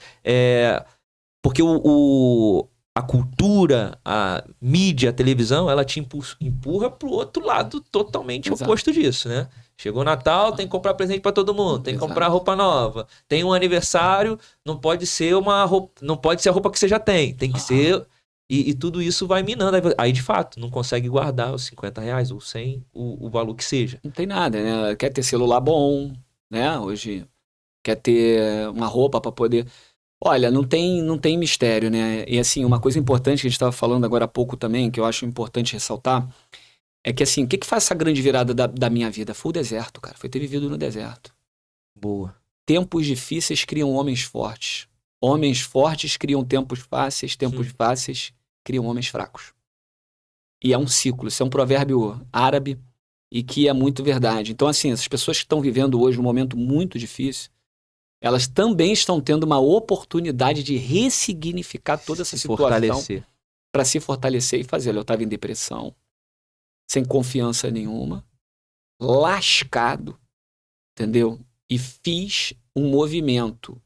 Porque a cultura, a mídia, a televisão, ela te empurra pro outro lado totalmente oposto disso, né? Chegou o Natal, tem que comprar presente para todo mundo, tem que comprar roupa nova. Tem um aniversário, não pode ser a roupa que você já tem que ser... E tudo isso vai minando. Aí, de fato, não consegue guardar os R$50 ou 100, o valor que seja. Não tem nada, né? Quer ter celular bom, né? Hoje quer ter uma roupa para poder... Olha, não tem mistério, né? E assim, uma coisa importante que a gente estava falando agora há pouco também, que eu acho importante ressaltar, é que assim, o que faz essa grande virada da minha vida? Foi o deserto, cara. Foi ter vivido no deserto. Boa. Tempos difíceis criam homens fortes. Homens fortes criam tempos fáceis, tempos fáceis criam homens fracos. E é um ciclo, isso é um provérbio árabe e que é muito verdade. Então, assim, essas pessoas que estão vivendo hoje um momento muito difícil, elas também estão tendo uma oportunidade de ressignificar toda essa situação para se fortalecer e fazer. Olha, eu estava em depressão, sem confiança nenhuma, lascado, entendeu? E fiz um movimento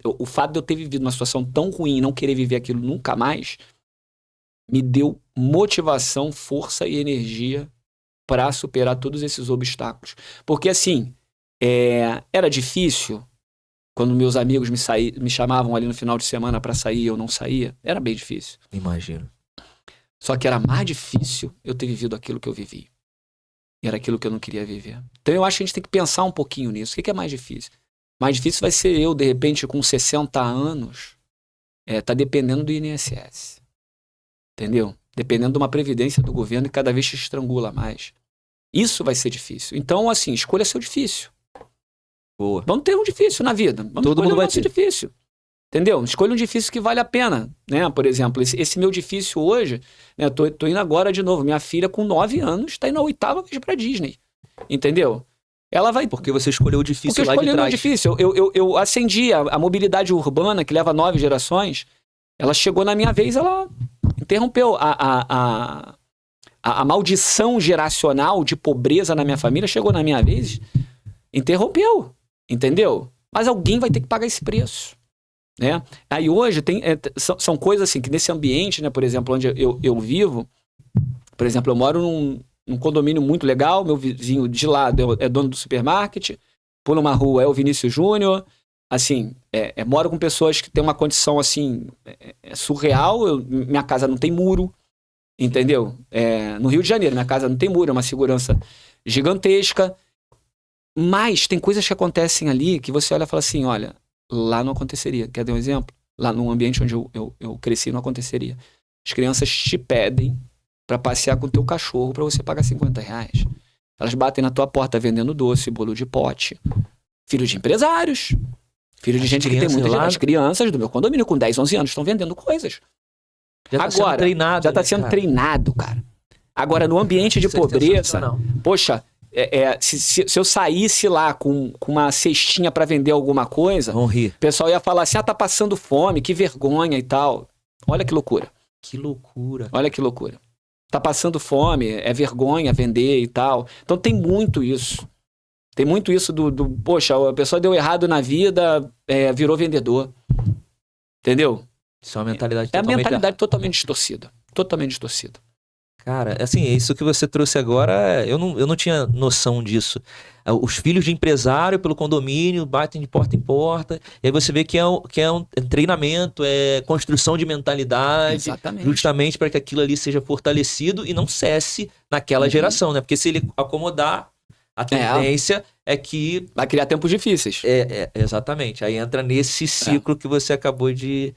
o fato de eu ter vivido uma situação tão ruim e não querer viver aquilo nunca mais me deu motivação, força e energia para superar todos esses obstáculos. Porque assim, era difícil quando meus amigos me chamavam ali no final de semana para sair e eu não saía. Era bem difícil. Imagino. Só que era mais difícil eu ter vivido aquilo que eu vivi. E era aquilo que eu não queria viver. Então eu acho que a gente tem que pensar um pouquinho nisso. O que é mais difícil? Mais difícil vai ser eu, de repente, com 60 anos, tá dependendo do INSS. Entendeu? Dependendo de uma previdência do governo que cada vez te estrangula mais. Isso vai ser difícil. Então, assim, escolha seu difícil. Boa. Vamos ter um difícil na vida. Todo mundo vai ter. Difícil. Entendeu? Escolha um difícil que vale a pena. Né? Por exemplo, esse meu difícil hoje, né? Tô indo agora de novo. Minha filha, com 9 anos, tá indo na 8ª vez pra Disney. Entendeu? Ela vai... Porque você escolheu o difícil lá de trás. Porque eu escolhi o difícil. Eu acendi a mobilidade urbana, que leva 9 gerações. Ela chegou na minha vez, ela interrompeu. A maldição geracional de pobreza na minha família chegou na minha vez, interrompeu. Entendeu? Mas alguém vai ter que pagar esse preço. Né? Aí hoje são coisas assim, que nesse ambiente, né, por exemplo, onde eu vivo, por exemplo, eu moro num condomínio muito legal, meu vizinho de lado é dono do supermarket, pula uma rua, é o Vinícius Júnior, assim, moro com pessoas que têm uma condição, assim, surreal, minha casa não tem muro, entendeu? No Rio de Janeiro, minha casa não tem muro, é uma segurança gigantesca, mas tem coisas que acontecem ali que você olha e fala assim, olha, lá não aconteceria. Quer dar um exemplo? Lá no ambiente onde eu cresci não aconteceria. As crianças te pedem para passear com o teu cachorro para você pagar R$50. Elas batem na tua porta vendendo doce, bolo de pote. Filho de empresários. Filho de gente que tem muita gente. As crianças do meu condomínio com 10, 11 anos estão vendendo coisas. Já tá sendo treinado. Já tá sendo treinado, cara. Agora, no ambiente de pobreza, poxa, se eu saísse lá com uma cestinha para vender alguma coisa, vão rir. O pessoal ia falar assim, tá passando fome, que vergonha e tal. Olha que loucura. Que loucura. Olha que loucura. Tá passando fome, é vergonha vender e tal. Então tem muito isso. Tem muito isso poxa, a pessoa deu errado na vida, virou vendedor. Entendeu? Isso é uma mentalidade totalmente... É a mentalidade totalmente distorcida. Totalmente distorcida. Cara, assim, isso que você trouxe agora, eu não tinha noção disso. Os filhos de empresário pelo condomínio batem de porta em porta, e aí você vê que é um treinamento, é construção de mentalidade. Exatamente. Justamente para que aquilo ali seja fortalecido e não cesse naquela geração, né? Porque se ele acomodar, a tendência é que... Vai criar tempos difíceis. Exatamente. Aí entra nesse ciclo que você acabou de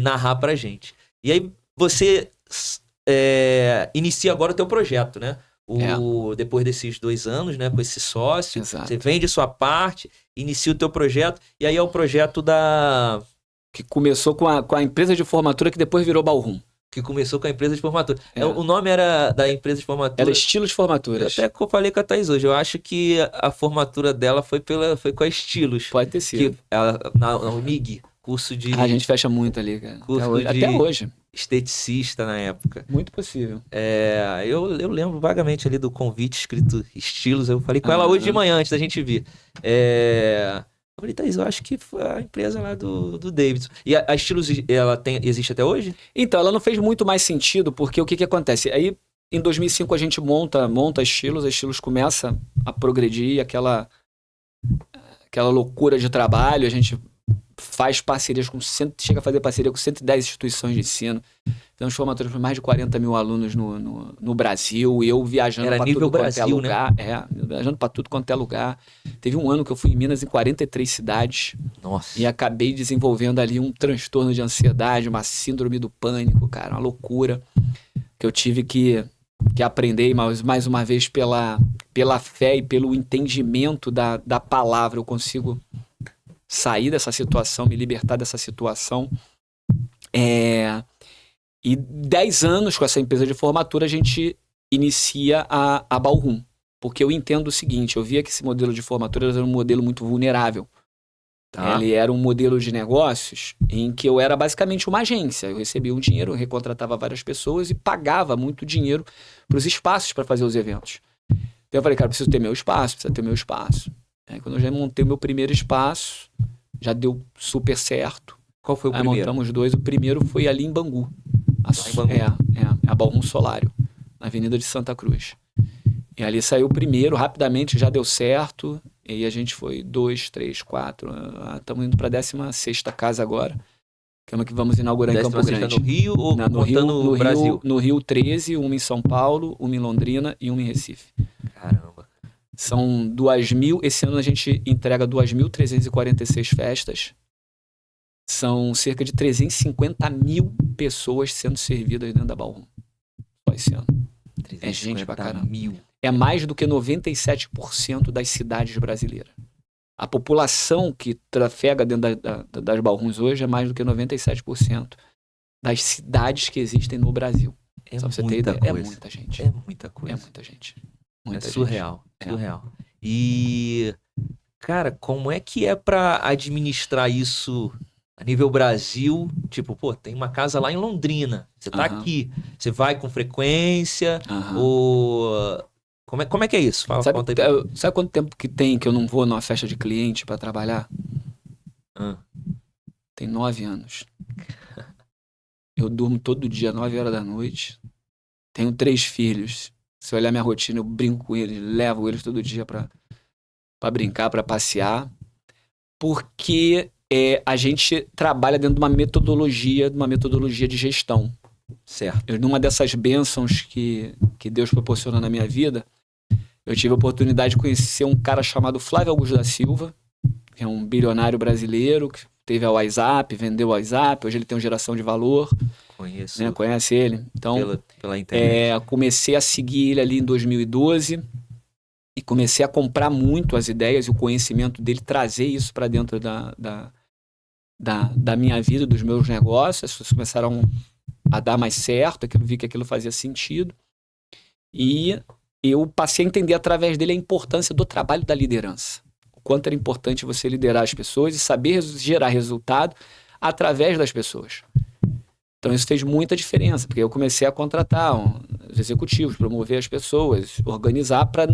narrar pra gente. E aí você inicia agora o teu projeto, né? Depois desses 2 anos, né? Com esse sócio. Exato. Você vende sua parte, inicia o teu projeto. E aí é o projeto que começou com a empresa de formatura que depois virou Ballroom. Que começou com a empresa de formatura. O nome era da empresa de formatura? Era Estilos Formaturas. Até que eu falei com a Thaís hoje. Eu acho que a formatura dela foi com a Estilos. Pode ter sido. Na UMIG, curso de... A gente fecha muito ali, cara. Até hoje. Esteticista na época. Muito possível. Eu lembro vagamente ali do convite escrito Estilos. Eu falei com ela hoje de manhã, antes da gente vir. Eu falei, Thaís, eu acho que foi a empresa lá do Davidson. E a Estilos, existe até hoje? Então, ela não fez muito mais sentido, porque o que acontece? Aí, em 2005, a gente monta a Estilos começa a progredir, aquela loucura de trabalho, a gente faz parcerias chega a fazer parceria com 110 instituições de ensino. Temos formatura para mais de 40 mil alunos no Brasil, e eu viajando para tudo quanto é lugar. Né? Viajando para tudo quanto é lugar. Teve um ano que eu fui em Minas em 43 cidades. Nossa. E acabei desenvolvendo ali um transtorno de ansiedade, uma síndrome do pânico, cara, uma loucura. Que eu tive que aprender, mas mais uma vez pela fé e pelo entendimento da palavra, eu consigo sair dessa situação, me libertar dessa situação. E 10 anos com essa empresa de formatura, a gente inicia a Ballroom. Porque eu entendo o seguinte, eu via que esse modelo de formatura era um modelo muito vulnerável. Tá. Ele era um modelo de negócios em que eu era basicamente uma agência. Eu recebia um dinheiro, eu recontratava várias pessoas e pagava muito dinheiro para os espaços para fazer os eventos. Então eu falei, cara, preciso ter meu espaço. Aí quando eu já montei o meu primeiro espaço, já deu super certo. Qual foi o primeiro? Montamos 2. O primeiro foi ali em Bangu. A Ballroom Solário, na Avenida de Santa Cruz. E ali saiu o primeiro, rapidamente já deu certo. E a gente foi 2, 3, 4. Estamos indo para a 16ª casa agora. Que é uma que vamos inaugurar em Campo Grande. No Rio ou no Brasil? No Rio 13, uma em São Paulo, uma em Londrina e uma em Recife. Caramba. São 2.000. Esse ano a gente entrega 2.346 festas. São cerca de 350 mil pessoas sendo servidas dentro da Ballroom. Só esse ano. É gente pra caramba. É mais do que 97% das cidades brasileiras. A população que trafega dentro das Ballrooms hoje é mais do que 97% das cidades que existem no Brasil. Só pra você ter ideia. É muita gente. É muita coisa. É muita gente. Muita surreal. Surreal. E, cara, como é que é pra administrar isso a nível Brasil? Tipo, tem uma casa lá em Londrina. Você tá aqui. Você vai com frequência? Ou... Como é que é isso? Sabe quanto tempo que tem que eu não vou numa festa de cliente pra trabalhar? Tem 9 anos. Eu durmo todo dia, 9 horas da noite. Tenho 3 filhos. Se olhar minha rotina, eu brinco com eles, levo eles todo dia pra brincar, pra passear. Porque a gente trabalha dentro de uma metodologia de gestão. Certo. Numa dessas bênçãos que Deus proporciona na minha vida, eu tive a oportunidade de conhecer um cara chamado Flávio Augusto da Silva, que é um bilionário brasileiro, que teve a WhatsApp, vendeu o WhatsApp, hoje ele tem uma Geração de Valor. Conheço. Né? Conhece ele? Então, pela internet. Comecei a seguir ele ali em 2012 e comecei a comprar muito as ideias e o conhecimento dele, trazer isso para dentro da minha vida, dos meus negócios. As pessoas começaram a dar mais certo, vi que aquilo fazia sentido. E eu passei a entender através dele a importância do trabalho da liderança. O quanto era importante você liderar as pessoas e saber gerar resultado através das pessoas. Então isso fez muita diferença, porque eu comecei a contratar os executivos, promover as pessoas, organizar para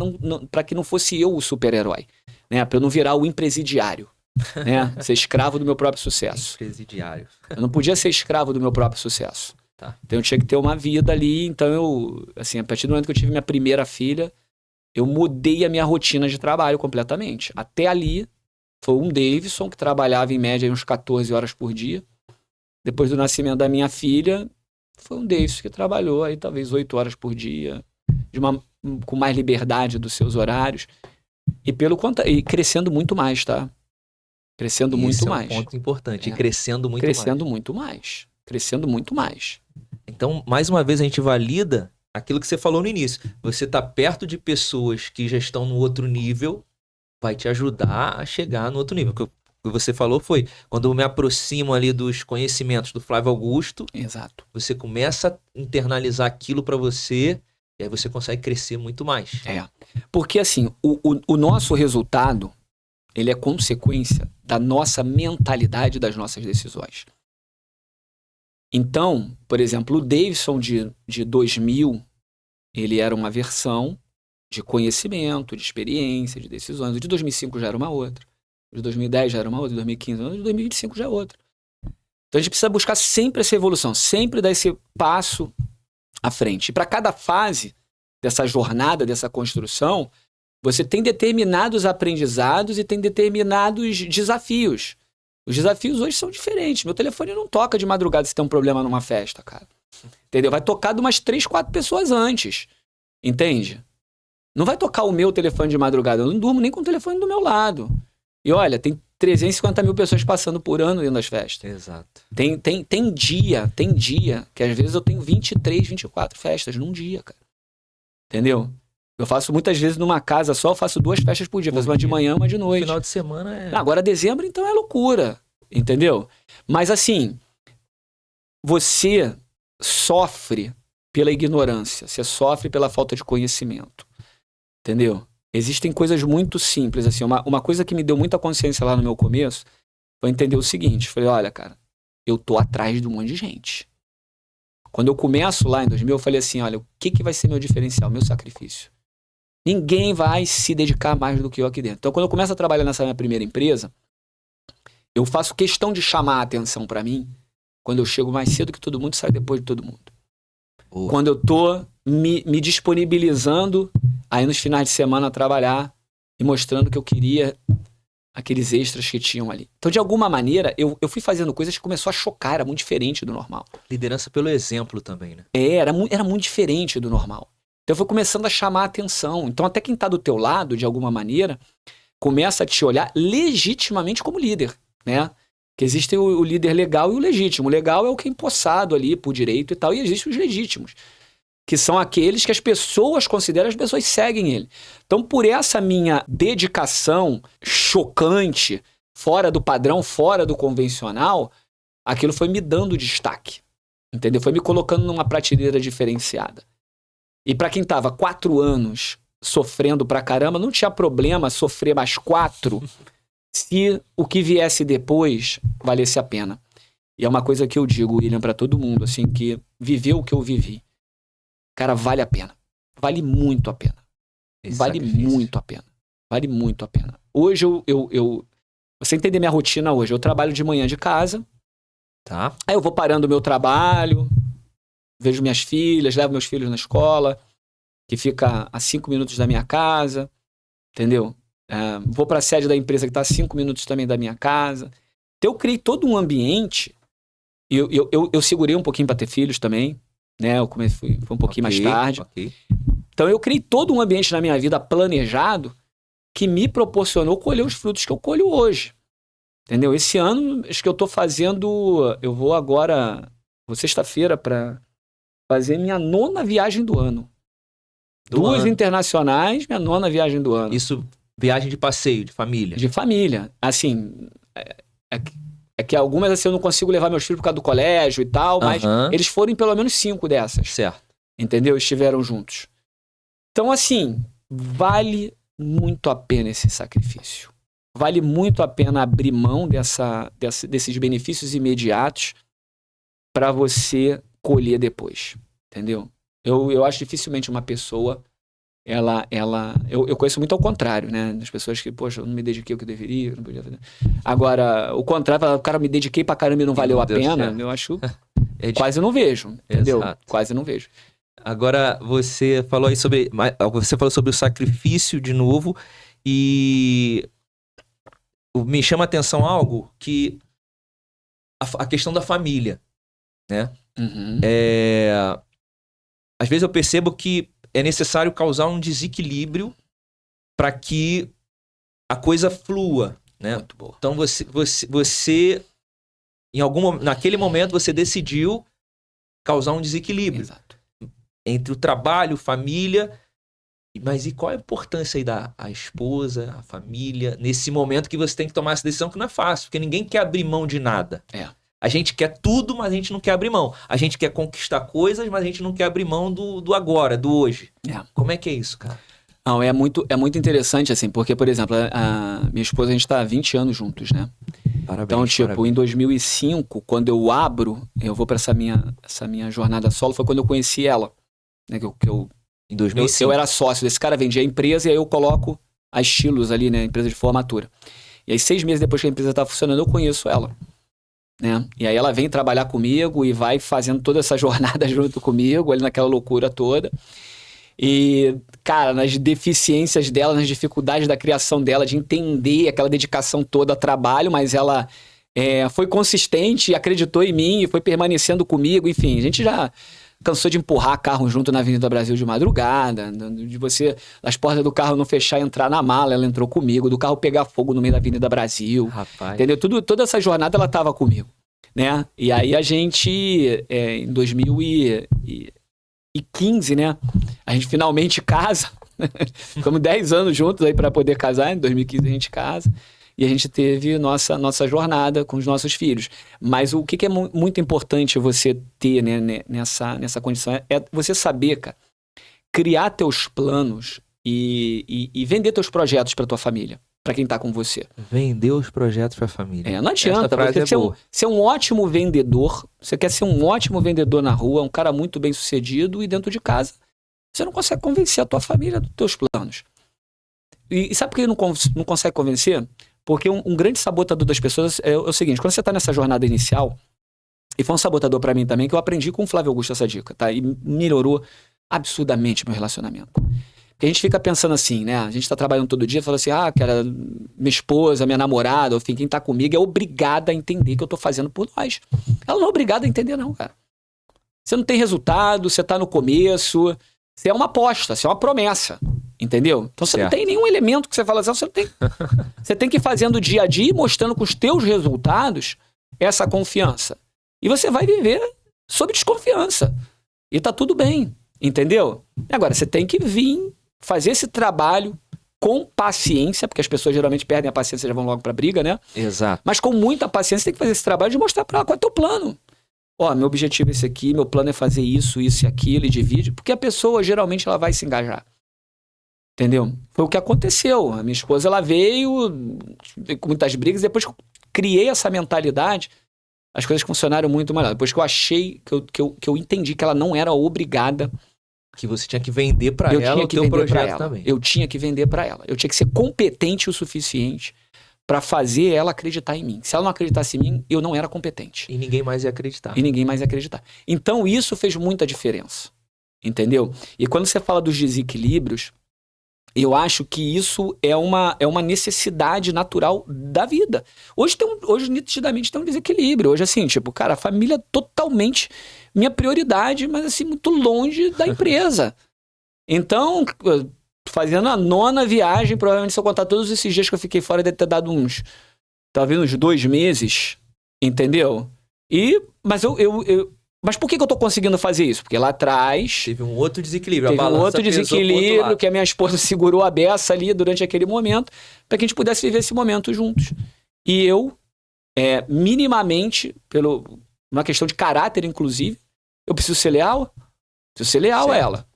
que não fosse eu o super-herói, né? Para eu não virar o impresidiário. Né? Ser escravo do meu próprio sucesso. Presidiário. Eu não podia ser escravo do meu próprio sucesso. Tá. Então eu tinha que ter uma vida ali. Então a partir do momento que eu tive minha primeira filha, eu mudei a minha rotina de trabalho completamente. Até ali foi um Davidson que trabalhava em média uns 14 horas por dia. Depois do nascimento da minha filha, foi um Davidson que trabalhou aí talvez 8 horas por dia, de uma com mais liberdade dos seus horários. E crescendo muito mais, tá? Crescendo muito mais. Esse é um ponto importante. E crescendo muito mais. Crescendo muito mais. Crescendo muito mais. Então, mais uma vez, a gente valida aquilo que você falou no início. Você tá perto de pessoas que já estão no outro nível, vai te ajudar a chegar no outro nível. O que você falou foi, quando eu me aproximo ali dos conhecimentos do Flávio Augusto, exato, você começa a internalizar aquilo para você, e aí você consegue crescer muito mais. Porque assim, o nosso resultado, ele é consequência da nossa mentalidade, das nossas decisões. Então, por exemplo, o Davidson de 2000, ele era uma versão de conhecimento, de experiência, de decisões. O de 2005 já era uma outra. O de 2010 já era uma outra. O de 2015, o de 2025 já é outra. Então a gente precisa buscar sempre essa evolução, sempre dar esse passo à frente. E para cada fase dessa jornada, dessa construção, você tem determinados aprendizados e tem determinados desafios. Os desafios hoje são diferentes. Meu telefone não toca de madrugada se tem um problema numa festa, cara. Entendeu? Vai tocar de umas 3, 4 pessoas antes. Entende? Não vai tocar o meu telefone de madrugada. Eu não durmo nem com o telefone do meu lado. E olha, tem 350 mil pessoas passando por ano dentro das festas. Exato. Tem dia que às vezes eu tenho 23, 24 festas num dia, cara. Entendeu? Eu faço muitas vezes numa casa só, eu faço 2 festas por dia. Faço uma de manhã, uma de noite. Final de semana é... Agora dezembro, então, é loucura. Entendeu? Mas assim, você sofre pela ignorância. Você sofre pela falta de conhecimento. Entendeu? Existem coisas muito simples. Assim, uma coisa que me deu muita consciência lá no meu começo foi entender o seguinte. Falei, olha, cara, eu tô atrás de um monte de gente. Quando eu começo lá em 2000, eu falei assim, olha, o que vai ser meu diferencial? Meu sacrifício. Ninguém vai se dedicar mais do que eu aqui dentro. Então, quando eu começo a trabalhar nessa minha primeira empresa, eu faço questão de chamar a atenção pra mim quando eu chego mais cedo que todo mundo, saio depois de todo mundo. Quando eu tô me disponibilizando aí nos finais de semana a trabalhar e mostrando que eu queria aqueles extras que tinham ali. Então, de alguma maneira, eu fui fazendo coisas que começou a chocar, era muito diferente do normal. Liderança pelo exemplo também, né? Era muito diferente do normal. Então, eu fui começando a chamar a atenção. Então, até quem tá do teu lado, de alguma maneira, começa a te olhar legitimamente como líder, né? Que existe o líder legal e o legítimo. O legal é o que é empossado ali por direito e tal, e existem os legítimos, que são aqueles que as pessoas consideram, as pessoas seguem ele. Então, por essa minha dedicação chocante, fora do padrão, fora do convencional, aquilo foi me dando destaque, entendeu? Foi me colocando numa prateleira diferenciada. E para quem tava 4 anos sofrendo pra caramba, não tinha problema sofrer mais 4 se o que viesse depois valesse a pena. E é uma coisa que eu digo, William, pra todo mundo, assim, que viveu o que eu vivi. Cara, vale a pena. Vale muito a pena. Vale muito a pena. Vale muito a pena. Hoje você entender minha rotina hoje. Eu trabalho de manhã de casa. Tá. Aí eu vou parando o meu trabalho, vejo minhas filhas, levo meus filhos na escola, que fica a 5 minutos da minha casa. Entendeu? Vou pra sede da empresa que tá a 5 minutos também da minha casa. Então eu criei todo um ambiente. Eu segurei um pouquinho pra ter filhos também. Né, eu fui um pouquinho mais tarde. Então eu criei todo um ambiente na minha vida planejado que me proporcionou colher os frutos que eu colho hoje. Entendeu? Esse ano, acho que eu tô fazendo... Eu vou agora, sexta-feira, para fazer minha 9ª viagem do ano. 2 internacionais, minha 9ª viagem do ano. Isso, viagem de passeio, de família? De família. Assim, é que algumas assim eu não consigo levar meus filhos por causa do colégio e tal, mas eles foram em pelo menos 5 dessas. Certo. Entendeu? Estiveram juntos. Então, assim, vale muito a pena esse sacrifício. Vale muito a pena abrir mão desses benefícios imediatos para você colher depois. Entendeu? Eu acho dificilmente uma pessoa... Eu conheço muito ao contrário, né? Das pessoas que, poxa, eu não me dediquei ao que eu deveria, não podia fazer. Agora, o contrário, o cara, me dediquei pra caramba e não valeu a pena, eu acho... quase não vejo, entendeu? Exato. Quase não vejo. Agora, você falou aí sobre o sacrifício de novo e me chama a atenção algo que a questão da família, né? Às vezes eu percebo que é necessário causar um desequilíbrio para que a coisa flua, né? Muito boa. Então você naquele momento você decidiu causar um desequilíbrio. Exato. Entre o trabalho, família. Mas e qual a importância aí da esposa, a família, nesse momento que você tem que tomar essa decisão que não é fácil, porque ninguém quer abrir mão de nada. A gente quer tudo, mas a gente não quer abrir mão. A gente quer conquistar coisas, mas a gente não quer abrir mão do agora, do hoje. Como é que é isso, cara? Não, é muito interessante, assim, porque, por exemplo, a minha esposa, a gente tá há 20 anos juntos, né? Parabéns, então, tipo, parabéns. Em 2005, quando eu vou pra essa minha jornada solo, foi quando eu conheci ela, né? Em 2005. Eu era sócio desse cara, vendia a empresa e aí eu coloco a Estilos ali, né? Empresa de formatura. E aí, 6 meses depois que a empresa tá funcionando, eu conheço ela, né? E aí ela vem trabalhar comigo e vai fazendo toda essa jornada junto comigo, ali naquela loucura toda. E, cara, nas deficiências dela, nas dificuldades da criação dela, de entender aquela dedicação toda a trabalho, mas ela foi consistente, acreditou em mim e foi permanecendo comigo. Enfim, a gente já cansou de empurrar carro junto na Avenida Brasil de madrugada, de você, as portas do carro não fechar e entrar na mala, ela entrou comigo, do carro pegar fogo no meio da Avenida Brasil. Rapaz. Entendeu? Toda essa jornada ela tava comigo, né? E aí a gente, em 2015, né? A gente finalmente casa. Ficamos 10 anos juntos aí para poder casar. Em 2015 a gente casa. E a gente teve nossa jornada com os nossos filhos. Mas o que é muito importante você ter, né, nessa condição é você saber, cara, criar teus planos e vender teus projetos para tua família, para quem tá com você. Vender os projetos para a família. Não adianta. Você ser um ótimo vendedor. Você quer ser um ótimo vendedor na rua, um cara muito bem sucedido, e dentro de casa você não consegue convencer a tua família dos teus planos. E sabe por que não consegue convencer? Porque um grande sabotador das pessoas é o seguinte: quando você tá nessa jornada inicial, e foi um sabotador para mim também, que eu aprendi com o Flávio Augusto essa dica, tá? E melhorou absurdamente meu relacionamento. Porque a gente fica pensando assim, né? A gente tá trabalhando todo dia, fala assim, cara, minha esposa, minha namorada, enfim, quem tá comigo é obrigada a entender que eu tô fazendo por nós. Ela não é obrigada a entender, não, cara. Você não tem resultado, você tá no começo, você é uma aposta, você é uma promessa, entendeu? Então você não tem nenhum elemento que você fala assim, você não tem. Você tem que ir fazendo dia a dia, mostrando com os teus resultados essa confiança. E você vai viver sob desconfiança. E tá tudo bem, entendeu? Agora, você tem que vir fazer esse trabalho com paciência, porque as pessoas geralmente perdem a paciência e já vão logo pra briga, né? Exato. Mas com muita paciência, você tem que fazer esse trabalho de mostrar pra ela qual é o teu plano. Ó, meu objetivo é esse aqui, meu plano é fazer isso, isso e aquilo, e divide, porque a pessoa geralmente ela vai se engajar. Entendeu? Foi o que aconteceu. A minha esposa, ela veio com muitas brigas, depois que eu criei essa mentalidade, as coisas funcionaram muito melhor. Depois que eu achei, que eu entendi que ela não era obrigada. Que você tinha que vender para ela o teu projeto também. Eu tinha que vender para ela. Eu tinha que ser competente o suficiente para fazer ela acreditar em mim. Se ela não acreditasse em mim, eu não era competente. E ninguém mais ia acreditar. Então isso fez muita diferença. Entendeu? E quando você fala dos desequilíbrios, eu acho que isso é uma necessidade natural da vida. Hoje nitidamente tem um desequilíbrio. Hoje, assim, tipo, cara, a família é totalmente minha prioridade, mas assim, muito longe da empresa. Então, fazendo a 9ª viagem, provavelmente se eu contar todos esses dias que eu fiquei fora, deve ter dado talvez uns 2 meses, entendeu? Mas por que eu tô conseguindo fazer isso? Porque lá atrás... Teve um outro desequilíbrio. Que a minha esposa segurou a beça ali durante aquele momento, para que a gente pudesse viver esse momento juntos. E eu, minimamente, uma questão de caráter, inclusive, eu preciso ser leal. A ela.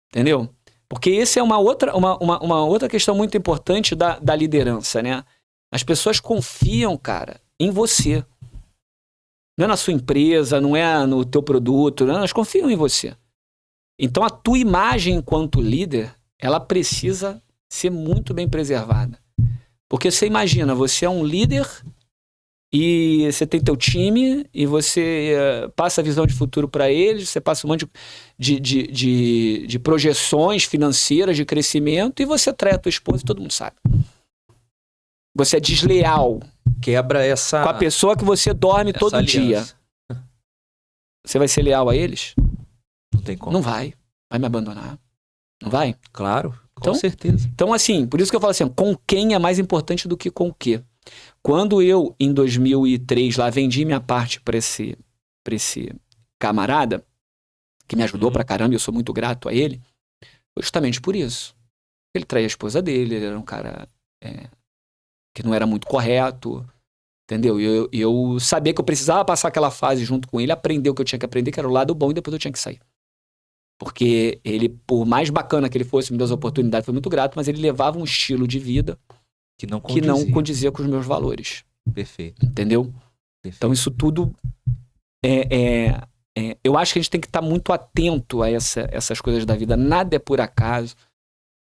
Entendeu? Porque essa é uma outra questão muito importante da liderança, né? As pessoas confiam, cara, em você. Não é na sua empresa, não é no teu produto, não, elas confiam em você. Então a tua imagem enquanto líder, ela precisa ser muito bem preservada. Porque você imagina, você é um líder e você tem teu time e você passa a visão de futuro para eles, você passa um monte de projeções financeiras de crescimento e você trai a tua esposa e todo mundo sabe. Você é desleal. Quebra essa... Com a pessoa que você dorme todo aliança. dia. Você vai ser leal a eles? Não tem como. Não vai. Vai me abandonar. Não vai? Claro, com certeza. Então, assim, por isso que eu falo assim, com quem é mais importante do que com o quê. Quando eu, em 2003, lá vendi minha parte para esse camarada, que me ajudou pra caramba, e eu sou muito grato a ele, justamente por isso. Ele traía a esposa dele, ele era um cara que não era muito correto, entendeu? E eu sabia que eu precisava passar aquela fase junto com ele, aprender o que eu tinha que aprender, que era o lado bom, e depois eu tinha que sair. Porque ele, por mais bacana que ele fosse, me deu as oportunidades, foi muito grato, mas ele levava um estilo de vida que não condizia com os meus valores. Perfeito. Entendeu? Perfeito. Então isso tudo eu acho que a gente tem que estar muito atento a essas coisas da vida. Nada é por acaso.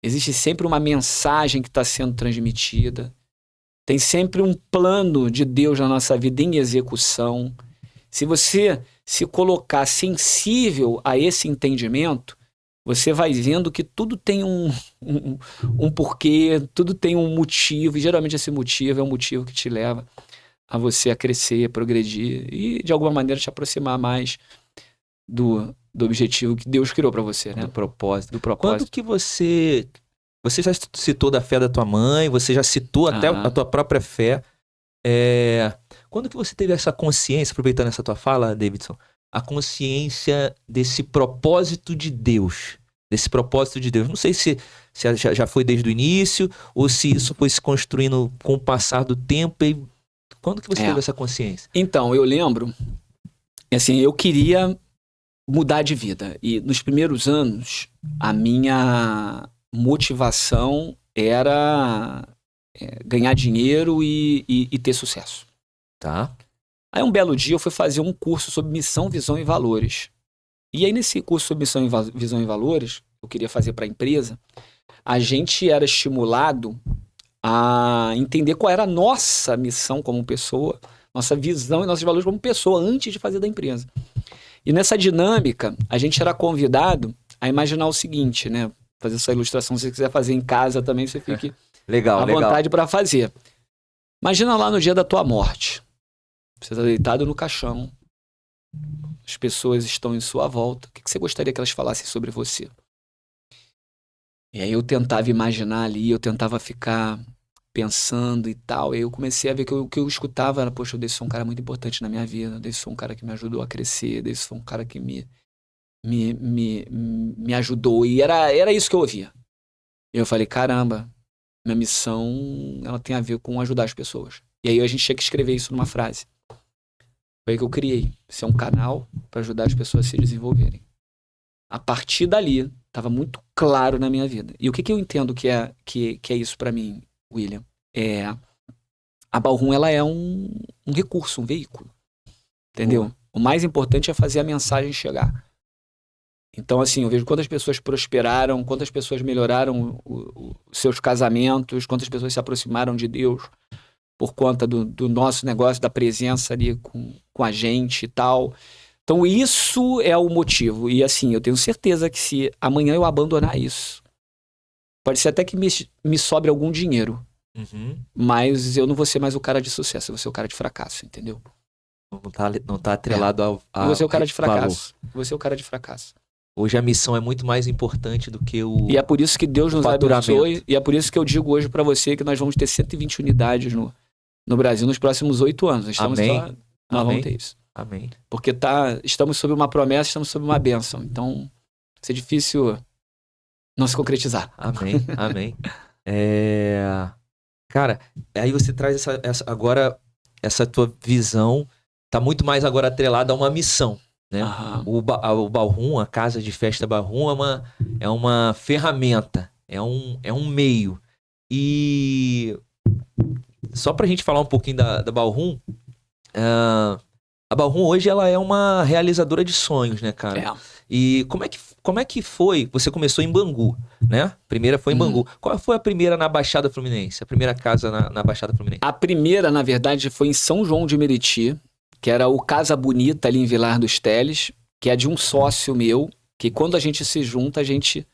Existe sempre uma mensagem que está sendo transmitida. Tem sempre um plano de Deus na nossa vida em execução. Se você se colocar sensível a esse entendimento, você vai vendo que tudo tem um porquê, tudo tem um motivo, e geralmente esse motivo é um motivo que te leva a você a crescer, a progredir e, de alguma maneira, te aproximar mais do objetivo que Deus criou para você, né? Do propósito. Quando que você já citou da fé da tua mãe, você já citou até a tua própria fé. Quando que você teve essa consciência, aproveitando essa tua fala, Davidson, a consciência desse propósito de Deus? Desse propósito de Deus. Não sei se já foi desde o início ou se isso foi se construindo com o passar do tempo. E quando que você teve essa consciência? Então, eu lembro, assim, eu queria mudar de vida. E nos primeiros anos, a minha motivação era ganhar dinheiro e ter sucesso. Tá. Aí um belo dia eu fui fazer um curso sobre missão, visão e valores. E aí nesse curso sobre missão, visão e valores, eu queria fazer para a empresa, a gente era estimulado a entender qual era a nossa missão como pessoa, nossa visão e nossos valores como pessoa antes de fazer da empresa. E nessa dinâmica, a gente era convidado a imaginar o seguinte, né? Fazer essa ilustração, se você quiser fazer em casa também, você fique à vontade para fazer. Imagina lá no dia da tua morte. Você está deitado no caixão. As pessoas estão em sua volta. O que você gostaria que elas falassem sobre você? E aí eu tentava imaginar ali, eu tentava ficar pensando e tal. E aí eu comecei a ver que o que eu escutava era, poxa, o Deus foi um cara muito importante na minha vida. O Deus foi um cara que me ajudou a crescer. O Deus foi um cara que me ajudou. E era isso que eu ouvia. E eu falei, caramba, minha missão ela tem a ver com ajudar as pessoas. E aí a gente tinha que escrever isso numa frase. Foi aí que eu criei. Isso é um canal para ajudar as pessoas a se desenvolverem. A partir dali, estava muito claro na minha vida. E o que eu entendo que é isso para mim, William? A Balrum, ela é um recurso, um veículo. Entendeu? O mais importante é fazer a mensagem chegar. Então, assim, eu vejo quantas pessoas prosperaram, quantas pessoas melhoraram os seus casamentos, quantas pessoas se aproximaram de Deus por conta do nosso negócio, da presença ali com a gente e tal. Então, isso é o motivo. E, assim, eu tenho certeza que se amanhã eu abandonar isso, pode ser até que me sobre algum dinheiro, mas eu não vou ser mais o cara de sucesso, eu vou ser o cara de fracasso, entendeu? Não tá atrelado ao eu vou ser o cara de fracasso. Vou ser o cara de fracasso. Hoje a missão é muito mais importante do que o E é por isso que Deus nos abençoe. E é por isso que eu digo hoje para você que nós vamos ter 120 unidades no Brasil nos próximos 8 anos. Estamos Amém. Nós vamos ter isso. Amém. Porque estamos sob uma promessa, estamos sob uma bênção. Então, vai ser difícil não se concretizar. Amém. Amém. Cara, aí você traz essa tua visão, tá muito mais agora atrelada a uma missão. Né? O Balrum, a casa de festa Balrum é uma ferramenta, é um meio. E só pra gente falar um pouquinho da Balrum, a Balrum hoje ela é uma realizadora de sonhos, né, cara? E como é que foi? Você começou em Bangu, né? A primeira foi em Bangu. Qual foi a primeira na Baixada Fluminense? A primeira casa na Baixada Fluminense? A primeira, na verdade, foi em São João de Meriti, que era o Casa Bonita ali em Vilar dos Teles, que é de um sócio meu, que quando a gente se junta, a gente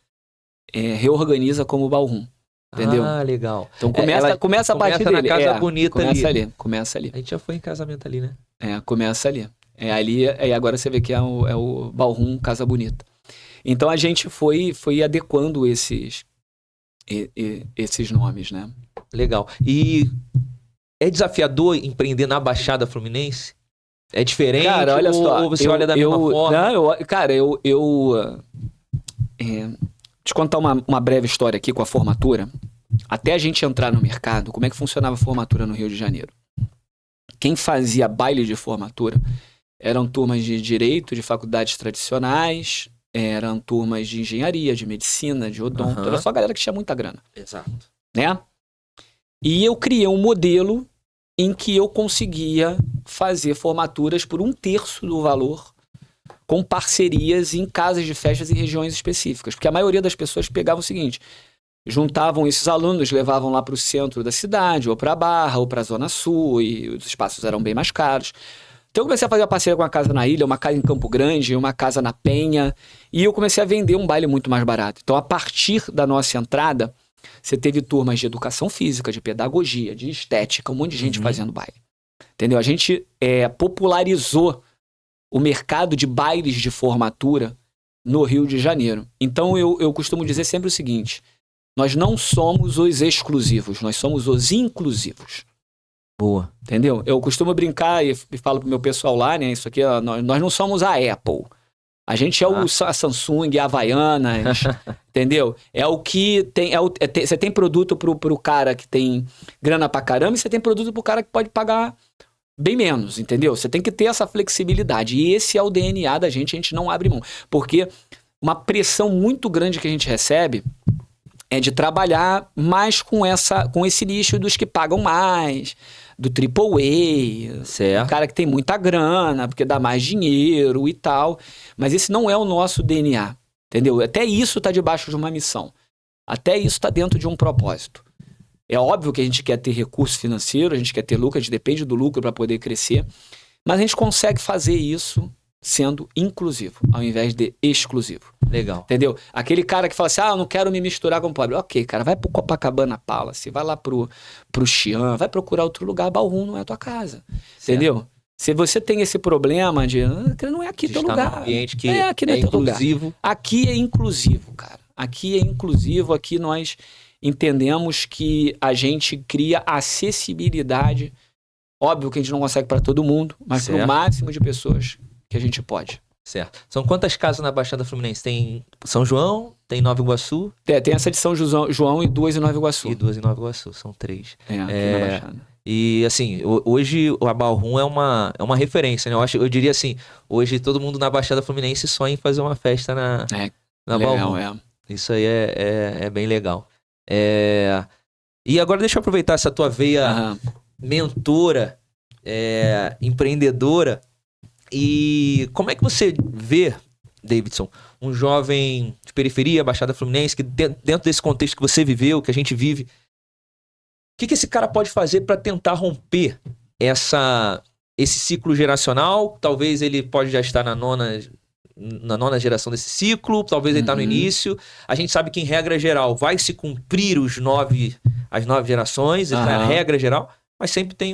reorganiza como Balrum, entendeu? Ah, legal. Então começa a partir dele. Casa Bonita Começa ali. A gente já foi em casamento ali, né? Começa ali. Ali, agora você vê que é o Balrum Casa Bonita. Então a gente foi adequando esses nomes, né? Legal. E é desafiador empreender na Baixada Fluminense? É diferente? Cara, olha só, ou você olha da mesma forma? Não, te contar uma breve história aqui com a formatura. Até a gente entrar no mercado, como é que funcionava a formatura no Rio de Janeiro? Quem fazia baile de formatura eram turmas de direito, de faculdades tradicionais, eram turmas de engenharia, de medicina, de odonto. Era só a galera que tinha muita grana. Exato. Né? E eu criei um modelo em que eu conseguia fazer formaturas por 1/3 do valor, com parcerias em casas de festas em regiões específicas. Porque a maioria das pessoas pegava o seguinte: juntavam esses alunos, levavam lá para o centro da cidade, ou para a Barra, ou para a Zona Sul, e os espaços eram bem mais caros. Então eu comecei a fazer a parceria com uma casa na Ilha, uma casa em Campo Grande, uma casa na Penha, e eu comecei a vender um baile muito mais barato. Então, a partir da nossa entrada, você teve turmas de educação física, de pedagogia, de estética, um monte de gente fazendo baile. Entendeu? A gente popularizou o mercado de bailes de formatura no Rio de Janeiro. Então, eu costumo dizer sempre o seguinte: nós não somos os exclusivos, nós somos os inclusivos. Boa. Entendeu? Eu costumo brincar e falo pro meu pessoal lá, né? Isso aqui, nós não somos a Apple. A gente é a Samsung, a Havaianas, entendeu? É o que tem... você tem produto pro cara que tem grana pra caramba, e você tem produto pro cara que pode pagar bem menos, entendeu? Você tem que ter essa flexibilidade. E esse é o DNA da gente, a gente não abre mão. Porque uma pressão muito grande que a gente recebe é de trabalhar mais com esse nicho dos que pagam mais, do AAA, certo. O cara que tem muita grana, porque dá mais dinheiro e tal. Mas esse não é o nosso DNA, entendeu? Até isso está debaixo de uma missão. Até isso está dentro de um propósito. É óbvio que a gente quer ter recurso financeiro, a gente quer ter lucro, a gente depende do lucro para poder crescer, mas a gente consegue fazer isso sendo inclusivo, ao invés de exclusivo. Legal. Entendeu? Aquele cara que fala assim, eu não quero me misturar com o pobre. Ok, cara, vai pro Copacabana Palace, vai lá pro Xi'an, vai procurar outro lugar, Bauru não é a tua casa. Certo. Entendeu? Se você tem esse problema de, não é aqui teu lugar. Um ambiente que aqui não é inclusivo. Lugar. Aqui é inclusivo, cara. Aqui é inclusivo, aqui nós entendemos que a gente cria acessibilidade. Óbvio que a gente não consegue para todo mundo, mas para o máximo de pessoas que a gente pode. Certo. São quantas casas na Baixada Fluminense? Tem São João, tem Nova Iguaçu? Tem essa de São João e 2 em Nova Iguaçu. E 2 em Nova Iguaçu, são 3. Aqui na Baixada. E assim, hoje a Ballroom é uma referência, né? Eu diria assim, hoje todo mundo na Baixada Fluminense sonha em fazer uma festa na Ballroom. Isso aí é bem legal. E agora deixa eu aproveitar essa tua veia mentora, empreendedora. E como é que você vê, Davidson, um jovem de periferia, Baixada Fluminense, que dentro desse contexto que você viveu, que a gente vive, o que esse cara pode fazer para tentar romper esse ciclo geracional? Talvez ele pode já estar na nona geração desse ciclo, talvez ele está no início. A gente sabe que, em regra geral, vai se cumprir as 9 gerações, é a regra geral, mas sempre tem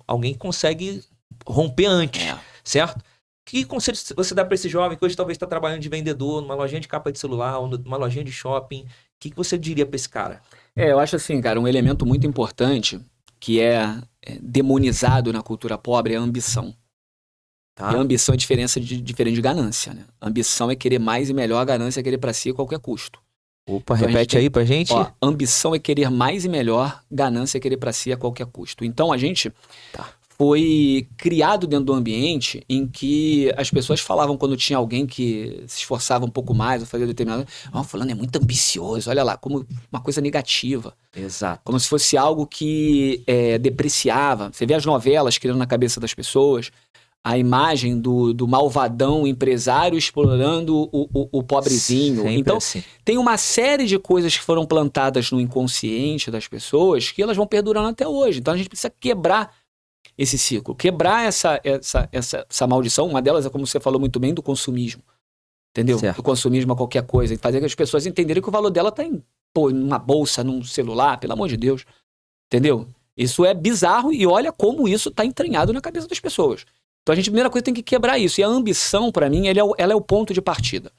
alguém que consegue romper antes. Certo? Que conselho você dá para esse jovem que hoje talvez está trabalhando de vendedor, numa lojinha de capa de celular, ou numa lojinha de shopping? O que você diria para esse cara? Eu acho assim, cara, um elemento muito importante que é demonizado na cultura pobre é a ambição. Tá? E a ambição é diferente de ganância, né? A ambição é querer mais e melhor, a ganância é querer para si a qualquer custo. Opa, então repete aí pra gente. Ambição é querer mais e melhor, ganância é querer para si a qualquer custo. Então a gente foi criado dentro do ambiente em que as pessoas falavam quando tinha alguém que se esforçava um pouco mais ou fazia determinado... fulano é muito ambicioso, olha lá, como uma coisa negativa. Exato. Como se fosse algo que depreciava. Você vê as novelas criando na cabeça das pessoas a imagem do malvadão empresário explorando o pobrezinho. Sempre então, assim. Tem uma série de coisas que foram plantadas no inconsciente das pessoas que elas vão perdurando até hoje. Então, a gente precisa quebrar esse ciclo, quebrar essa maldição. Uma delas é, como você falou muito bem, do consumismo. Entendeu? Certo. Do consumismo a qualquer coisa. E fazer que as pessoas entenderem que o valor dela está numa bolsa, num celular, pelo amor de Deus. Entendeu? Isso é bizarro e olha como isso está entranhado na cabeça das pessoas. Então a primeira coisa tem que quebrar isso. E a ambição, para mim, ela é o ponto de partida.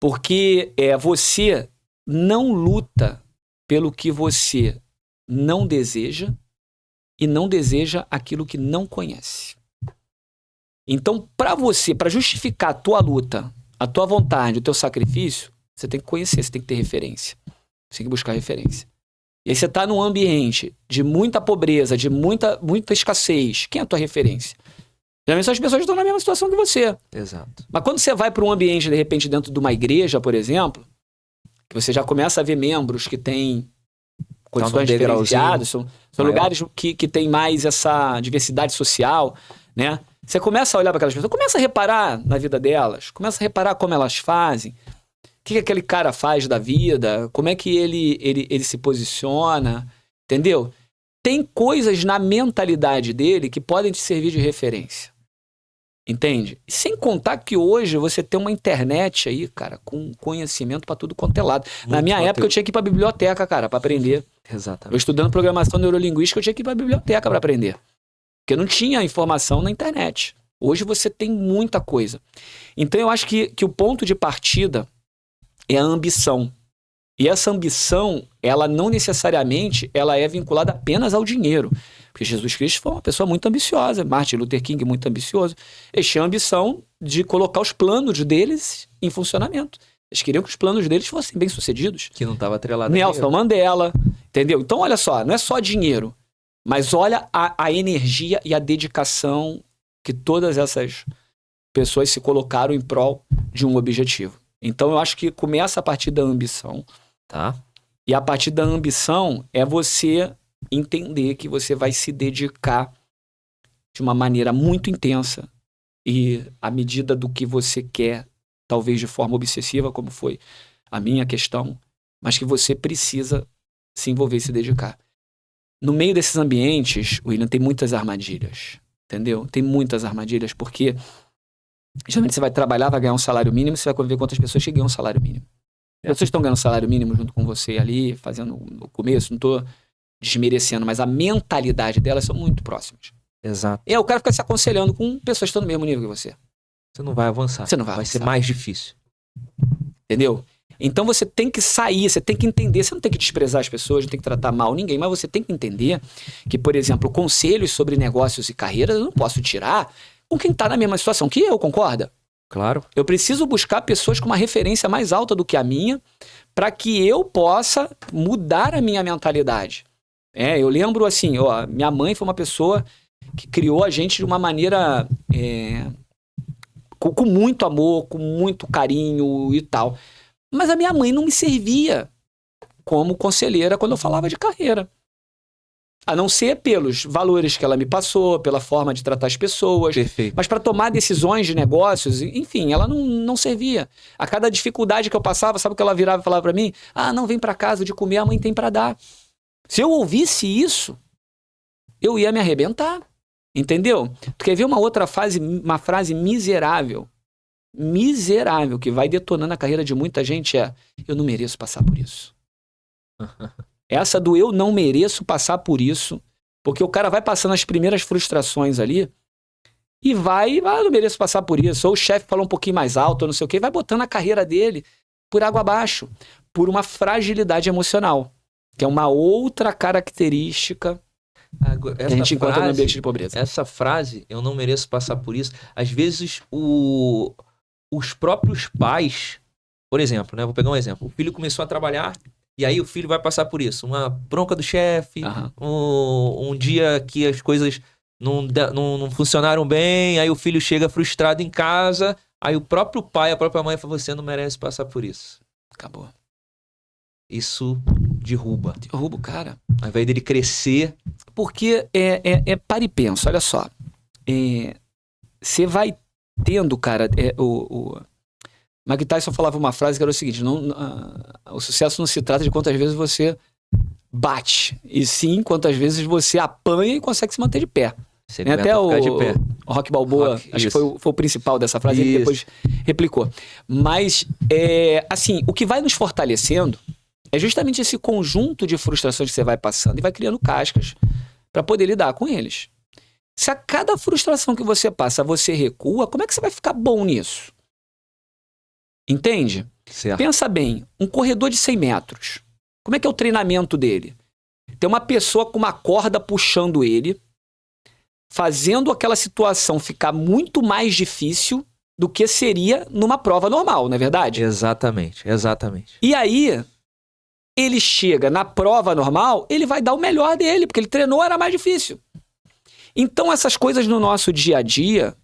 Porque você não luta pelo que você não deseja e não deseja aquilo que não conhece. Então, para justificar a tua luta, a tua vontade, o teu sacrifício, você tem que conhecer, você tem que ter referência. Você tem que buscar referência. E aí você está num ambiente de muita pobreza, de muita escassez. Quem é a tua referência? Geralmente as pessoas estão na mesma situação que você. Exato. Mas quando você vai para um ambiente, de repente, dentro de uma igreja, por exemplo, que você já começa a ver membros que têm condições diferenciadas, são lugares que tem mais essa diversidade social, né? Você começa a olhar para aquelas pessoas, começa a reparar na vida delas, começa a reparar como elas fazem, o que aquele cara faz da vida, como é que ele se posiciona, entendeu? Tem coisas na mentalidade dele que podem te servir de referência. Entende? E sem contar que hoje você tem uma internet aí, cara, com conhecimento pra tudo quanto é lado. Na minha época eu tinha que ir pra biblioteca, cara, pra aprender. Exatamente. Eu estudando programação neurolinguística, eu tinha que ir pra biblioteca pra aprender. Porque não tinha informação na internet. Hoje você tem muita coisa. Então eu acho que o ponto de partida é a ambição. E essa ambição, ela não necessariamente ela é vinculada apenas ao dinheiro. Porque Jesus Cristo foi uma pessoa muito ambiciosa, Martin Luther King muito ambicioso. Eles tinham a ambição de colocar os planos deles em funcionamento. Eles queriam que os planos deles fossem bem-sucedidos. Que não estava atrelado a Nelson Mandela, entendeu? Então, olha só, não é só dinheiro, mas olha a energia e a dedicação que todas essas pessoas se colocaram em prol de um objetivo. Então, eu acho que começa a partir da ambição. Tá. E a partir da ambição é você entender que você vai se dedicar de uma maneira muito intensa e à medida do que você quer, talvez de forma obsessiva, como foi a minha questão, mas que você precisa se envolver e se dedicar. No meio desses ambientes, William, tem muitas armadilhas, entendeu? Tem muitas armadilhas, porque geralmente você vai trabalhar, vai ganhar um salário mínimo, você vai conviver com outras pessoas que ganham um salário mínimo. As pessoas estão ganhando salário mínimo junto com você ali, fazendo no começo, não estou desmerecendo, mas a mentalidade delas são muito próximas. Exato. E aí o cara fica se aconselhando com pessoas que estão no mesmo nível que você. Você não vai avançar. Você não vai Vai avançar. ser mais difícil. Entendeu? Então você tem que sair, você tem que entender, você não tem que desprezar as pessoas, não tem que tratar mal ninguém, mas você tem que entender que, por exemplo, conselhos sobre negócios e carreiras eu não posso tirar com quem está na mesma situação que eu, concorda? Claro. Eu preciso buscar pessoas com uma referência mais alta do que a minha para que eu possa mudar a minha mentalidade. Eu lembro assim, minha mãe foi uma pessoa que criou a gente de uma maneira com muito amor, com muito carinho e tal. Mas a minha mãe não me servia como conselheira quando eu falava de carreira. A não ser pelos valores que ela me passou, pela forma de tratar as pessoas. Perfeito. Mas para tomar decisões de negócios, enfim, ela não servia. A cada dificuldade que eu passava, sabe o que ela virava e falava para mim? Não vem para casa de comer, a mãe tem para dar. Se eu ouvisse isso, eu ia me arrebentar. Entendeu? Tu quer ver uma frase miserável? Miserável, que vai detonando a carreira de muita gente eu não mereço passar por isso. Essa do eu não mereço passar por isso, porque o cara vai passando as primeiras frustrações ali e não mereço passar por isso. Ou o chefe fala um pouquinho mais alto, ou não sei o quê, vai botando a carreira dele por água abaixo, por uma fragilidade emocional, que é uma outra característica que a gente encontra no ambiente de pobreza. Essa frase, eu não mereço passar por isso, às vezes os próprios pais, por exemplo, né? Vou pegar um exemplo. O filho começou a trabalhar e aí o filho vai passar por isso. Uma bronca do chefe, um dia que as coisas não funcionaram bem, aí o filho chega frustrado em casa, aí o próprio pai, a própria mãe fala, você não merece passar por isso. Acabou. Isso derruba. Derruba o cara. Ao invés dele crescer. Porque para e pensa, olha só. Você vai tendo, cara, o Mike Tyson falava uma frase que era o seguinte, o sucesso não se trata de quantas vezes você bate, e sim quantas vezes você apanha e consegue se manter de pé. Até o Rock Balboa, acho que foi o principal dessa frase, ele depois replicou. Mas, assim, o que vai nos fortalecendo é justamente esse conjunto de frustrações que você vai passando e vai criando cascas para poder lidar com eles. Se a cada frustração que você passa, você recua, como é que você vai ficar bom nisso? Entende? Certo. Pensa bem, um corredor de 100 metros. Como é que é o treinamento dele? Tem uma pessoa com uma corda puxando ele, fazendo aquela situação ficar muito mais difícil do que seria numa prova normal, não é verdade? Exatamente, exatamente. E aí, ele chega na prova normal, ele vai dar o melhor dele, porque ele treinou, era mais difícil. Então, essas coisas no nosso dia a dia,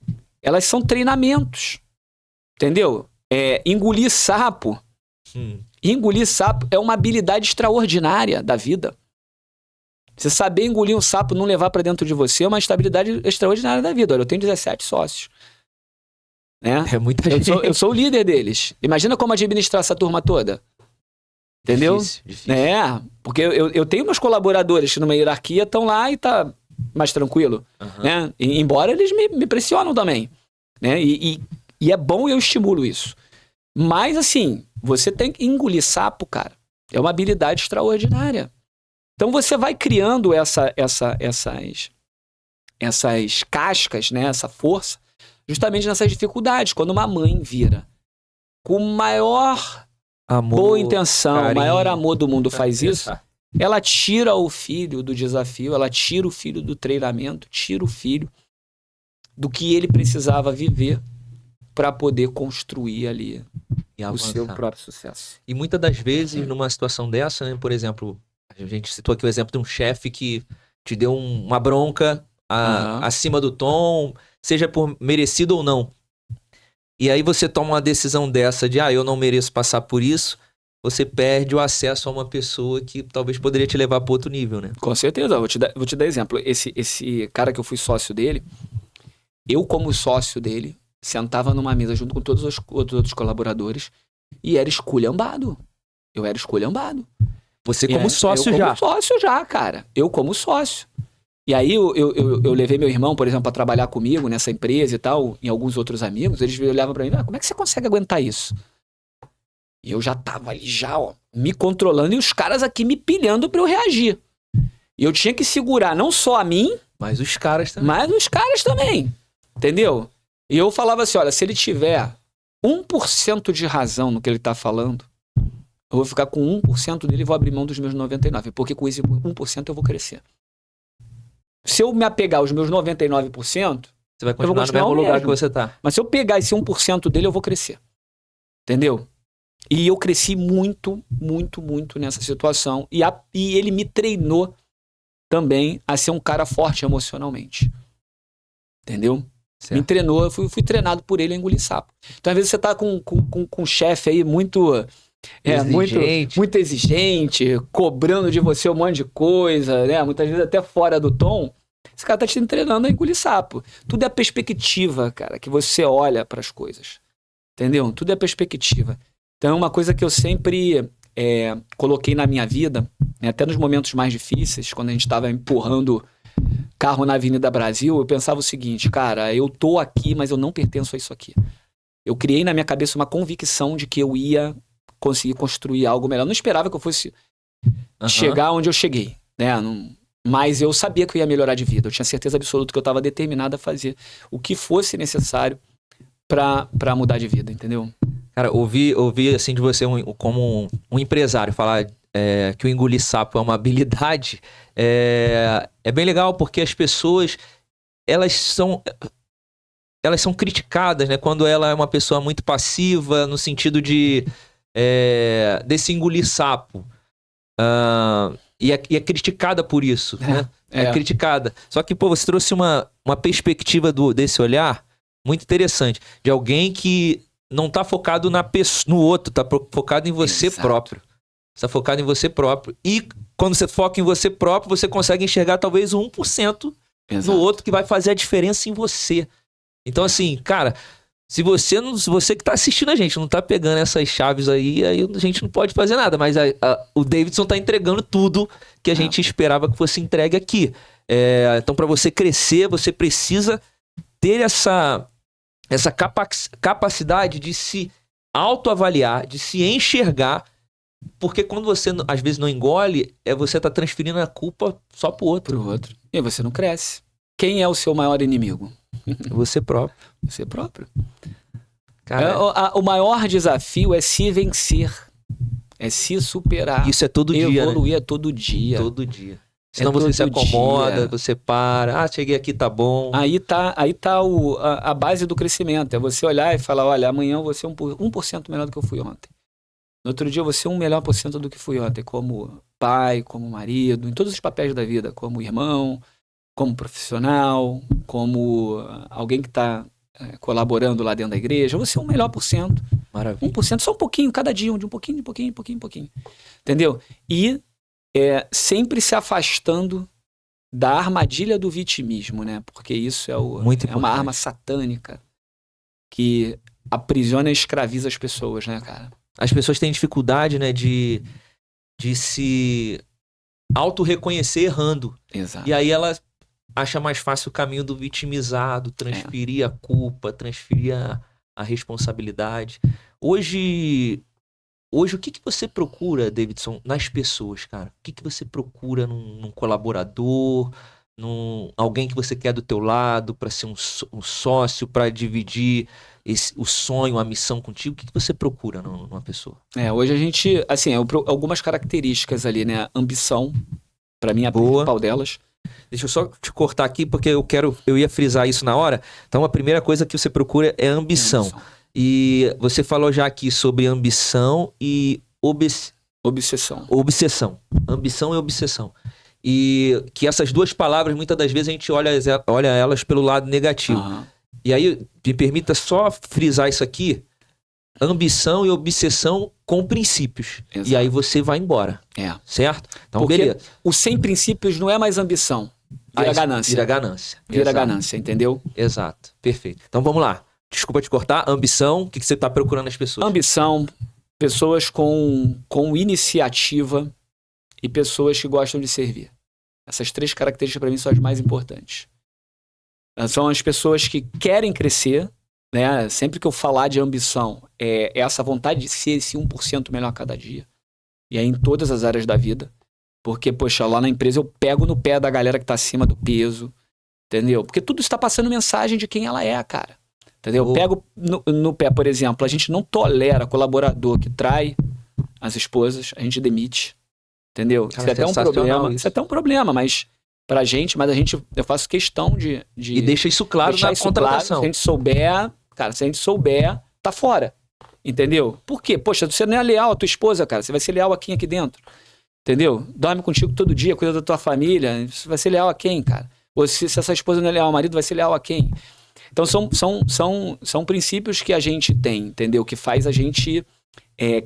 elas são treinamentos. Entendeu? Engolir sapo. Engolir sapo é uma habilidade extraordinária da vida. Você saber engolir um sapo e não levar pra dentro de você é uma estabilidade extraordinária da vida. Olha, eu tenho 17 sócios. Né? É muita gente. Eu sou o líder deles. Imagina como administrar essa turma toda. Entendeu? Difícil. Porque eu tenho meus colaboradores que numa hierarquia estão lá e tá mais tranquilo. Né? Embora eles me pressionam também. Né? E é bom e eu estimulo isso. Mas assim, você tem que engolir sapo, cara. É uma habilidade extraordinária. Então você vai criando essas cascas, né? Essa força, justamente nessas dificuldades. Quando uma mãe vira com maior boa intenção, carinho, maior amor do mundo faz isso, ela tira o filho do desafio, ela tira o filho do treinamento, tira o filho do que ele precisava viver para poder construir ali o seu próprio sucesso. E muitas das vezes, numa situação dessa, né, por exemplo, a gente citou aqui o exemplo de um chefe que te deu uma bronca acima do tom, seja por merecido ou não. E aí você toma uma decisão dessa de, eu não mereço passar por isso, você perde o acesso a uma pessoa que talvez poderia te levar para outro nível, né? Com certeza, vou te dar exemplo. Esse cara que eu fui sócio dele, eu como sócio dele, sentava numa mesa junto com todos os outros colaboradores e era esculhambado. Eu era esculhambado. Você como sócio já? Eu como sócio já, cara. Eu como sócio. E aí eu levei meu irmão, por exemplo, para trabalhar comigo nessa empresa e tal, e alguns outros amigos, eles olhavam para mim, como é que você consegue aguentar isso? E eu já tava ali me controlando e os caras aqui me pilhando para eu reagir. E eu tinha que segurar não só a mim, mas os caras também. Entendeu? E eu falava assim, olha, se ele tiver 1% de razão no que ele tá falando, eu vou ficar com 1% dele e vou abrir mão dos meus 99%, porque com esse 1% eu vou crescer. Se eu me apegar aos meus 99%, você vai continuar no mesmo lugar que você tá. Mas se eu pegar esse 1% dele, eu vou crescer. Entendeu? E eu cresci muito, muito, muito nessa situação. E ele me treinou também a ser um cara forte emocionalmente. Entendeu? Certo. Me treinou, eu fui treinado por ele a engolir sapo. Então, às vezes, você tá com um chefe aí muito exigente, cobrando de você um monte de coisa, né? Muitas vezes até fora do tom. Esse cara tá te treinando a engolir sapo. Tudo é a perspectiva, cara, que você olha para as coisas. Entendeu? Tudo é perspectiva. Então, uma coisa que eu sempre coloquei na minha vida, né, até nos momentos mais difíceis, quando a gente estava empurrando carro na Avenida Brasil, eu pensava o seguinte, cara, eu tô aqui, mas eu não pertenço a isso aqui. Eu criei na minha cabeça uma convicção de que eu ia conseguir construir algo melhor. Eu não esperava que eu fosse chegar onde eu cheguei, né? Mas eu sabia que eu ia melhorar de vida. Eu tinha certeza absoluta que eu estava determinado a fazer o que fosse necessário para mudar de vida, entendeu? Cara, ouvi assim de você como um empresário falar que o engolir sapo é uma habilidade, é bem legal porque as pessoas elas são criticadas, né? Quando ela é uma pessoa muito passiva no sentido de desse engolir sapo. E é criticada por isso, né? É criticada. Só que, você trouxe uma perspectiva desse olhar muito interessante. De alguém que não tá focado no outro, tá focado em você próprio. Você tá focado em você próprio. E quando você foca em você próprio, você consegue enxergar talvez 1% no outro que vai fazer a diferença em você. Então, assim, cara, se você que tá assistindo a gente não tá pegando essas chaves aí a gente não pode fazer nada. Mas o Davidson tá entregando tudo que a gente esperava que fosse entregue aqui. Então, para você crescer, você precisa ter essa capacidade de se autoavaliar, de se enxergar, porque quando você às vezes não engole, você tá transferindo a culpa só pro outro. E você não cresce. Quem é o seu maior inimigo? Você próprio. Você próprio. Cara, o maior desafio é se vencer, é se superar. Isso é todo dia, evoluir né? é todo dia. Todo dia. Senão você se acomoda, você para. Cheguei aqui, tá bom. Aí tá a base do crescimento. É você olhar e falar, olha, amanhã eu vou ser 1% melhor do que eu fui ontem. No outro dia eu vou ser 1 melhor por cento do que fui ontem. Como pai, como marido, em todos os papéis da vida. Como irmão, como profissional, como alguém que está colaborando lá dentro da igreja. Eu vou ser 1 melhor por cento. Maravilha. 1%, só um pouquinho, cada dia, de um pouquinho. Entendeu? E sempre se afastando da armadilha do vitimismo, né? Porque isso é uma arma satânica que aprisiona e escraviza as pessoas, né, cara? As pessoas têm dificuldade, né, de se auto-reconhecer errando. Exato. E aí ela acha mais fácil o caminho do vitimizado, transferir a culpa, transferir a responsabilidade. Hoje, o que você procura, Davidson, nas pessoas, cara? O que você procura num colaborador, alguém que você quer do teu lado, para ser um sócio, para dividir o sonho, a missão contigo? O que você procura numa pessoa? Hoje a gente, assim, algumas características ali, né? Ambição, para mim, a principal delas. Deixa eu só te cortar aqui, porque eu ia frisar isso na hora. Então, a primeira coisa que você procura é ambição. E você falou já aqui sobre ambição e obsessão. Ambição e obsessão. E que essas duas palavras, muitas das vezes, a gente olha elas pelo lado negativo. Uhum. E aí, me permita só frisar isso aqui. Ambição e obsessão com princípios. Exato. E aí você vai embora. Certo? Então, porque beleza. O sem princípios não é mais ambição. Vira ganância. Vira ganância, entendeu? Exato. Perfeito. Então, vamos lá. Desculpa te cortar. Ambição. O que você está procurando nas pessoas? Ambição. Pessoas com iniciativa e pessoas que gostam de servir. Essas 3 características, para mim, são as mais importantes. São as pessoas que querem crescer, né? Sempre que eu falar de ambição, é essa vontade de ser esse 1% melhor a cada dia. E é em todas as áreas da vida. Porque, poxa, lá na empresa eu pego no pé da galera que tá acima do peso, entendeu? Porque tudo está passando mensagem de quem ela é, cara. Entendeu? Eu pego no pé, por exemplo, a gente não tolera colaborador que trai as esposas, a gente demite. Entendeu? Cara, isso é até um problema. Isso é até um problema, mas pra gente, eu faço questão de e deixa isso claro na contratação. Claro, se a gente souber, tá fora. Entendeu? Por quê? Poxa, você não é leal à tua esposa, cara. Você vai ser leal a quem aqui dentro? Entendeu? Dorme contigo todo dia, cuida da tua família. Você vai ser leal a quem, cara? Ou se essa esposa não é leal ao marido, vai ser leal a quem? Então são princípios que a gente tem, entendeu? Que faz a gente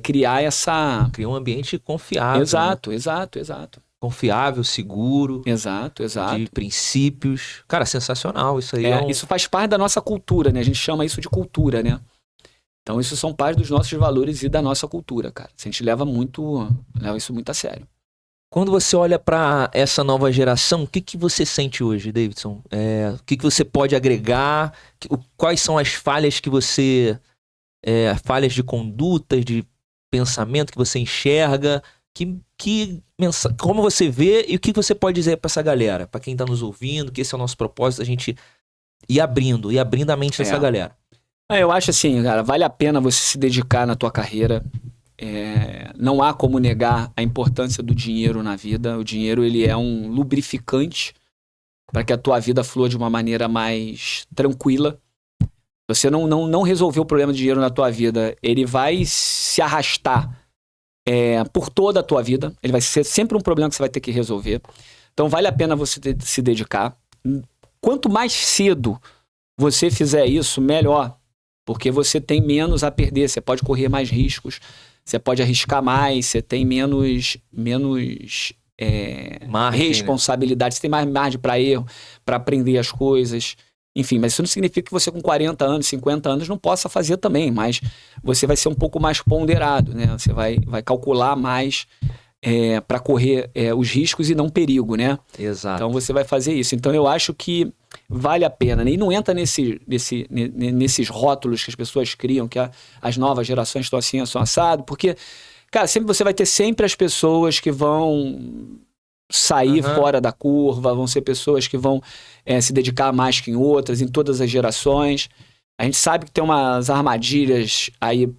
criar essa... Criar um ambiente confiável. Exato. Confiável, seguro. Exato. De princípios. Cara, sensacional isso aí. Isso faz parte da nossa cultura, né? A gente chama isso de cultura, né? Então isso são parte dos nossos valores e da nossa cultura, cara. A gente leva isso muito a sério. Quando você olha para essa nova geração, o que você sente hoje, Davidson? O que você pode agregar? Quais são as falhas que você... falhas de condutas, de pensamento que você enxerga? Como você vê e o que você pode dizer para essa galera? Para quem está nos ouvindo, que esse é o nosso propósito, a gente ir abrindo a mente dessa galera. Eu acho assim, cara, vale a pena você se dedicar na tua carreira. Não há como negar a importância do dinheiro na vida. O dinheiro, ele é um lubrificante para que a tua vida flua de uma maneira mais tranquila. Você não resolveu o problema de dinheiro na tua vida, ele vai se arrastar por toda a tua vida. Ele vai ser sempre um problema que você vai ter que resolver. Então vale a pena você se dedicar. Quanto mais cedo você fizer isso, melhor. Porque você tem menos a perder, você pode correr mais riscos, você pode arriscar mais, você tem menos responsabilidade, né? Você tem mais margem para erro, para aprender as coisas. Enfim, mas isso não significa que você com 40 anos, 50 anos não possa fazer também, mas você vai ser um pouco mais ponderado, né? Você vai calcular mais para correr os riscos e não perigo, né? Exato. Então você vai fazer isso. Então eu acho que vale a pena, né? E não entra nesses rótulos que as pessoas criam, que as novas gerações estão assim, são assado, porque, cara, você vai ter sempre as pessoas que vão sair fora da curva, vão ser pessoas que vão se dedicar mais que em outras, em todas as gerações. A gente sabe que tem umas armadilhas aí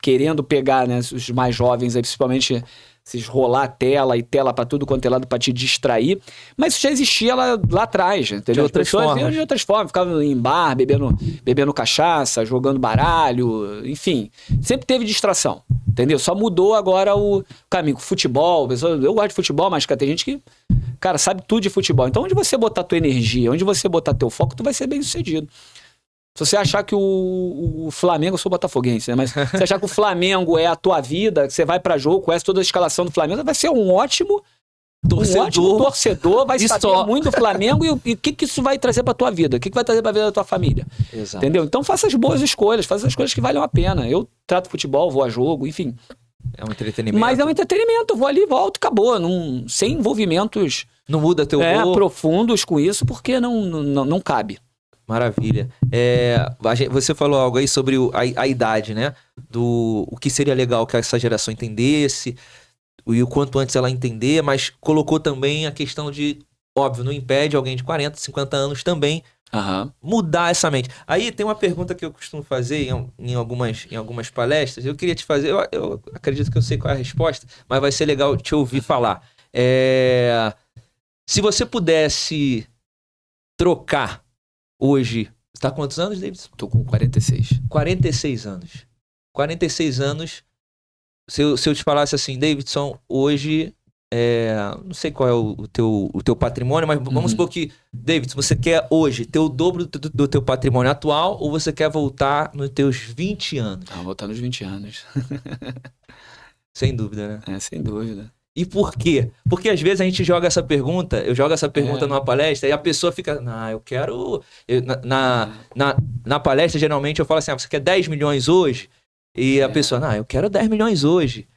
querendo pegar, né, os mais jovens, aí, principalmente esses rolar tela e tela pra tudo quanto é lado pra te distrair. Mas isso já existia lá atrás, entendeu? De outras formas. De outras formas. Ficavam em bar, bebendo cachaça, jogando baralho, enfim. Sempre teve distração, entendeu? Só mudou agora o caminho. Futebol, eu gosto de futebol, mas tem gente que, cara, sabe tudo de futebol. Então, onde você botar tua energia, onde você botar teu foco, tu vai ser bem sucedido. Se você achar que o Flamengo, eu sou botafoguense, né? Mas se você achar que o Flamengo é a tua vida, que você vai pra jogo, conhece toda a escalação do Flamengo, vai ser um ótimo torcedor, vai saber muito do Flamengo e o que isso vai trazer pra tua vida, o que vai trazer pra vida da tua família. Exato. Entendeu? Então faça as boas escolhas, faça as coisas que valham a pena. Eu trato futebol, vou a jogo, enfim. É um entretenimento. Mas é um entretenimento, eu vou ali, volto, acabou. Sem envolvimentos não muda teu profundos com isso, porque não cabe. Maravilha. Você falou algo aí sobre a idade, né? O que seria legal que essa geração entendesse e o quanto antes ela entender, mas colocou também a questão de, óbvio, não impede alguém de 40, 50 anos também mudar essa mente. Aí tem uma pergunta que eu costumo fazer em algumas palestras. Eu queria te fazer, eu acredito que eu sei qual é a resposta, mas vai ser legal te ouvir falar. Se você pudesse trocar hoje, você tá com quantos anos, Davidson? Tô com 46. 46 anos. 46 anos. Se eu te falasse assim, Davidson, hoje, não sei qual é o teu patrimônio, mas vamos supor que, Davidson, você quer hoje ter o dobro do teu patrimônio atual ou você quer voltar nos teus 20 anos? Voltar nos 20 anos. Sem dúvida, né? Sem dúvida. E por quê? Porque às vezes a gente joga essa pergunta, eu jogo essa pergunta numa palestra e a pessoa fica, eu quero... Na palestra, geralmente, eu falo assim, você quer 10 milhões hoje? E a pessoa, eu quero 10 milhões hoje.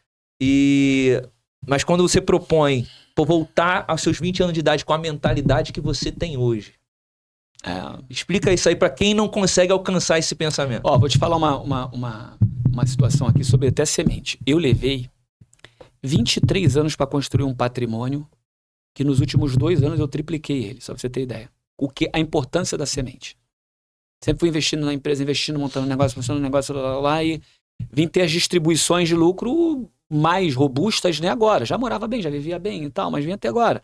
Mas quando você propõe voltar aos seus 20 anos de idade com a mentalidade que você tem hoje, explica isso aí para quem não consegue alcançar esse pensamento. Vou te falar uma situação aqui sobre até semente. Eu levei 23 anos para construir um patrimônio que nos últimos 2 anos eu tripliquei ele, só pra você ter ideia. A importância da semente. Sempre fui investindo na empresa, montando negócio, funcionando negócio, lá, e vim ter as distribuições de lucro mais robustas, né, agora. Já morava bem, já vivia bem e tal, mas vim até agora.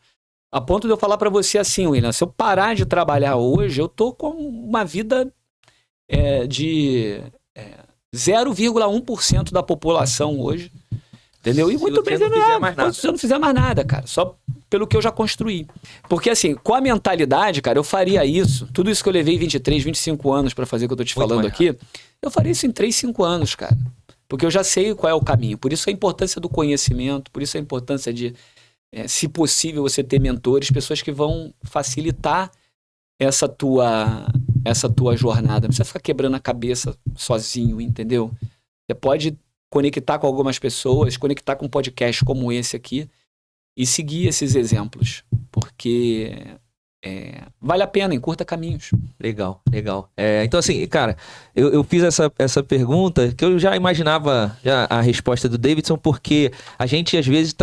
A ponto de eu falar para você assim, William, se eu parar de trabalhar hoje, eu tô com uma vida de 0,1% da população hoje. Entendeu? E muito bem, se eu não fizer mais nada, cara, só pelo que eu já construí. Porque assim, com a mentalidade, cara, eu faria isso, tudo isso que eu levei 23, 25 anos pra fazer o que eu tô te falando aqui, eu faria isso em 3, 5 anos, cara. Porque eu já sei qual é o caminho. Por isso a importância do conhecimento, por isso a importância de, se possível, você ter mentores, pessoas que vão facilitar essa tua jornada. Não precisa ficar quebrando a cabeça sozinho, entendeu? Você pode conectar com algumas pessoas, conectar com um podcast como esse aqui e seguir esses exemplos, porque vale a pena, encurta caminhos. Legal. Então assim, cara, eu fiz essa pergunta que eu já imaginava a resposta do Davidson, porque a gente às vezes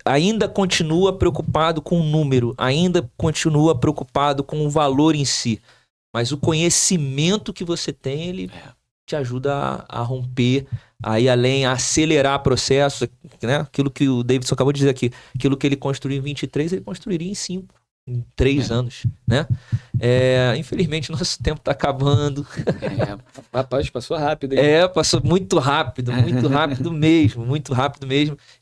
ainda continua preocupado com o número, ainda continua preocupado com o valor em si, mas o conhecimento que você tem, ele te ajuda a romper, a ir além, a acelerar processo, né? Aquilo que o Davidson acabou de dizer aqui, aquilo que ele construiu em 23, ele construiria em 5, em 3 anos, né? Infelizmente, nosso tempo tá acabando. Rapaz, passou rápido, hein? Passou muito rápido mesmo.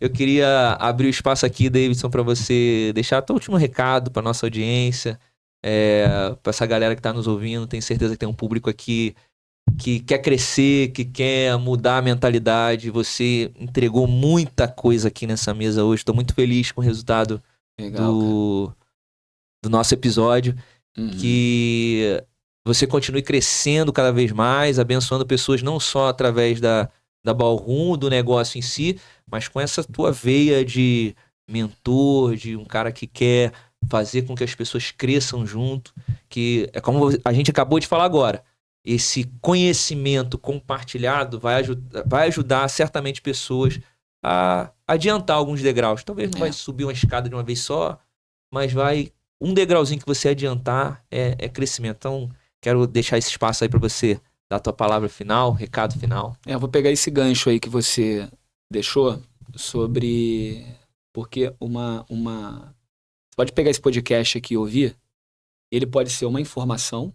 Eu queria abrir o espaço aqui, Davidson, para você deixar o último recado para nossa audiência, para essa galera que tá nos ouvindo. Tenho certeza que tem um público aqui que quer crescer, que quer mudar a mentalidade. Você entregou muita coisa aqui nessa mesa hoje. Estou muito feliz com o resultado do nosso episódio. Que você continue crescendo cada vez mais, abençoando pessoas não só através da Ballroom, do negócio em si, mas com essa tua veia de mentor, de um cara que quer fazer com que as pessoas cresçam junto, que é como a gente acabou de falar agora. Esse conhecimento compartilhado vai ajudar certamente pessoas a adiantar alguns degraus. Talvez não vai subir uma escada de uma vez só, mas um degrauzinho que você adiantar é crescimento. Então, quero deixar esse espaço aí para você dar a tua palavra final, recado final. Eu vou pegar esse gancho aí que você deixou sobre... Porque você pode pegar esse podcast aqui e ouvir, ele pode ser uma informação,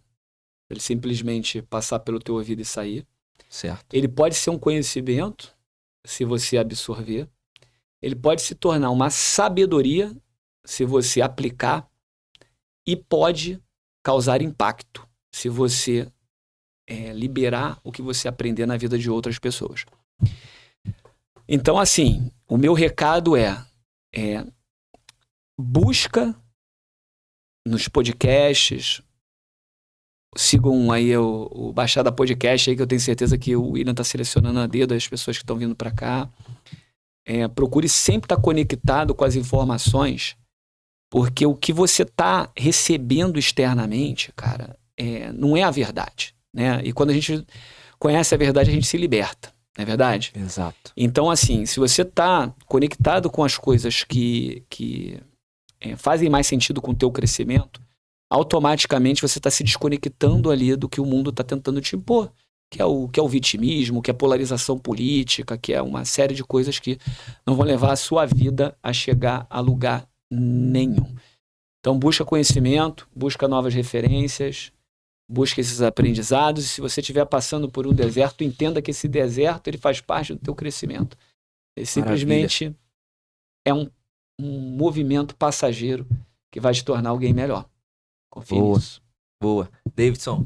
ele simplesmente passar pelo teu ouvido e sair. Certo. Ele pode ser um conhecimento, se você absorver. Ele pode se tornar uma sabedoria, se você aplicar. E pode causar impacto, se você liberar o que você aprender na vida de outras pessoas. Então, assim, o meu recado busca nos podcasts, sigam aí o Baixada Podcast aí, que eu tenho certeza que o William está selecionando a dedo as pessoas que estão vindo para cá. Procure sempre estar conectado com as informações, porque o que você está recebendo externamente, cara, não é a verdade, né? E quando a gente conhece a verdade, a gente se liberta, não é verdade? Exato. Então, assim, se você está conectado com as coisas que fazem mais sentido com o teu crescimento, automaticamente você está se desconectando ali do que o mundo está tentando te impor, que é o vitimismo, que é a polarização política, que é uma série de coisas que não vão levar a sua vida a chegar a lugar nenhum. Então busca conhecimento, busca novas referências, busca esses aprendizados, e se você estiver passando por um deserto, entenda que esse deserto ele faz parte do teu crescimento. Ele simplesmente é um movimento passageiro que vai te tornar alguém melhor. Confia nisso. Boa. Davidson,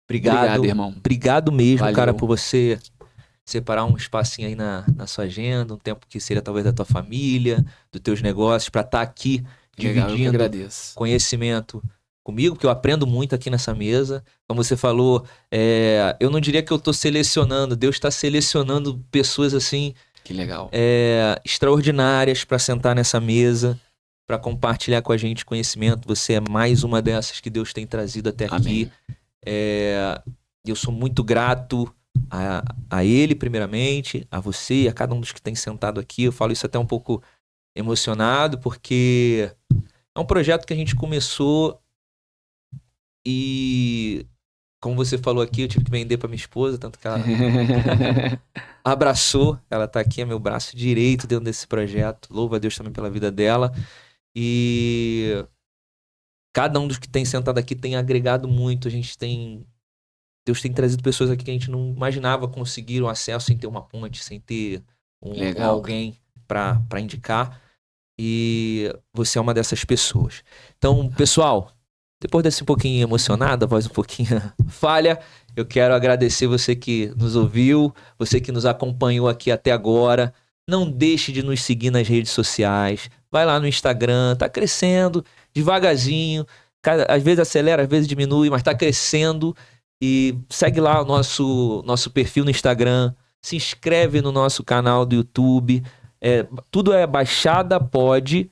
obrigado, irmão. Obrigado mesmo, Valeu. cara, por você separar um espacinho aí na sua agenda, um tempo que seria talvez da tua família, dos teus negócios, para estar aqui dividindo conhecimento comigo, porque eu aprendo muito aqui nessa mesa. Como você falou, eu não diria que eu estou selecionando, Deus está selecionando pessoas assim... Que legal. Extraordinárias para sentar nessa mesa, para compartilhar com a gente conhecimento. Você é mais uma dessas que Deus tem trazido até aqui. Eu sou muito grato a Ele, primeiramente, a você e a cada um dos que tem sentado aqui. Eu falo isso até um pouco emocionado, porque é um projeto que a gente começou e, como você falou aqui, eu tive que vender para minha esposa, tanto que ela abraçou. Ela tá aqui, é meu braço direito dentro desse projeto. Louva a Deus também pela vida dela. E cada um dos que tem sentado aqui tem agregado muito. Deus tem trazido pessoas aqui que a gente não imaginava conseguir o acesso sem ter uma ponte, sem ter alguém para indicar. E você é uma dessas pessoas. Então, pessoal, depois desse um pouquinho emocionado, a voz um pouquinho falha, eu quero agradecer você que nos ouviu, você que nos acompanhou aqui até agora. Não deixe de nos seguir nas redes sociais. Vai lá no Instagram, tá crescendo devagarzinho. Às vezes acelera, às vezes diminui, mas tá crescendo. E segue lá o nosso perfil no Instagram. Se inscreve no nosso canal do YouTube. Tudo é baixadapod.ofc.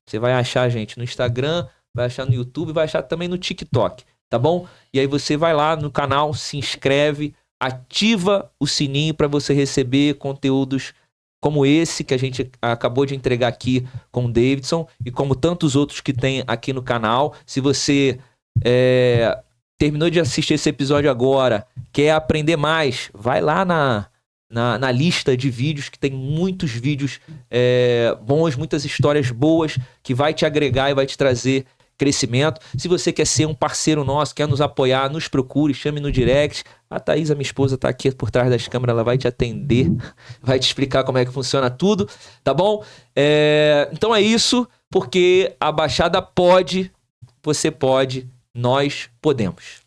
Você vai achar a gente no Instagram, vai achar no YouTube, vai achar também no TikTok, tá bom? E aí você vai lá no canal, se inscreve, ativa o sininho para você receber conteúdos como esse que a gente acabou de entregar aqui com o Davidson e como tantos outros que tem aqui no canal. Se você terminou de assistir esse episódio agora, quer aprender mais, vai lá na lista de vídeos, que tem muitos vídeos bons, muitas histórias boas, que vai te agregar e vai te trazer crescimento. Se você quer ser um parceiro nosso, quer nos apoiar, nos procure, chame no direct. A Thaís, a minha esposa, tá aqui por trás das câmeras, ela vai te atender, vai te explicar como é que funciona tudo, tá bom? Então é isso, porque a Baixada pode, você pode, nós podemos.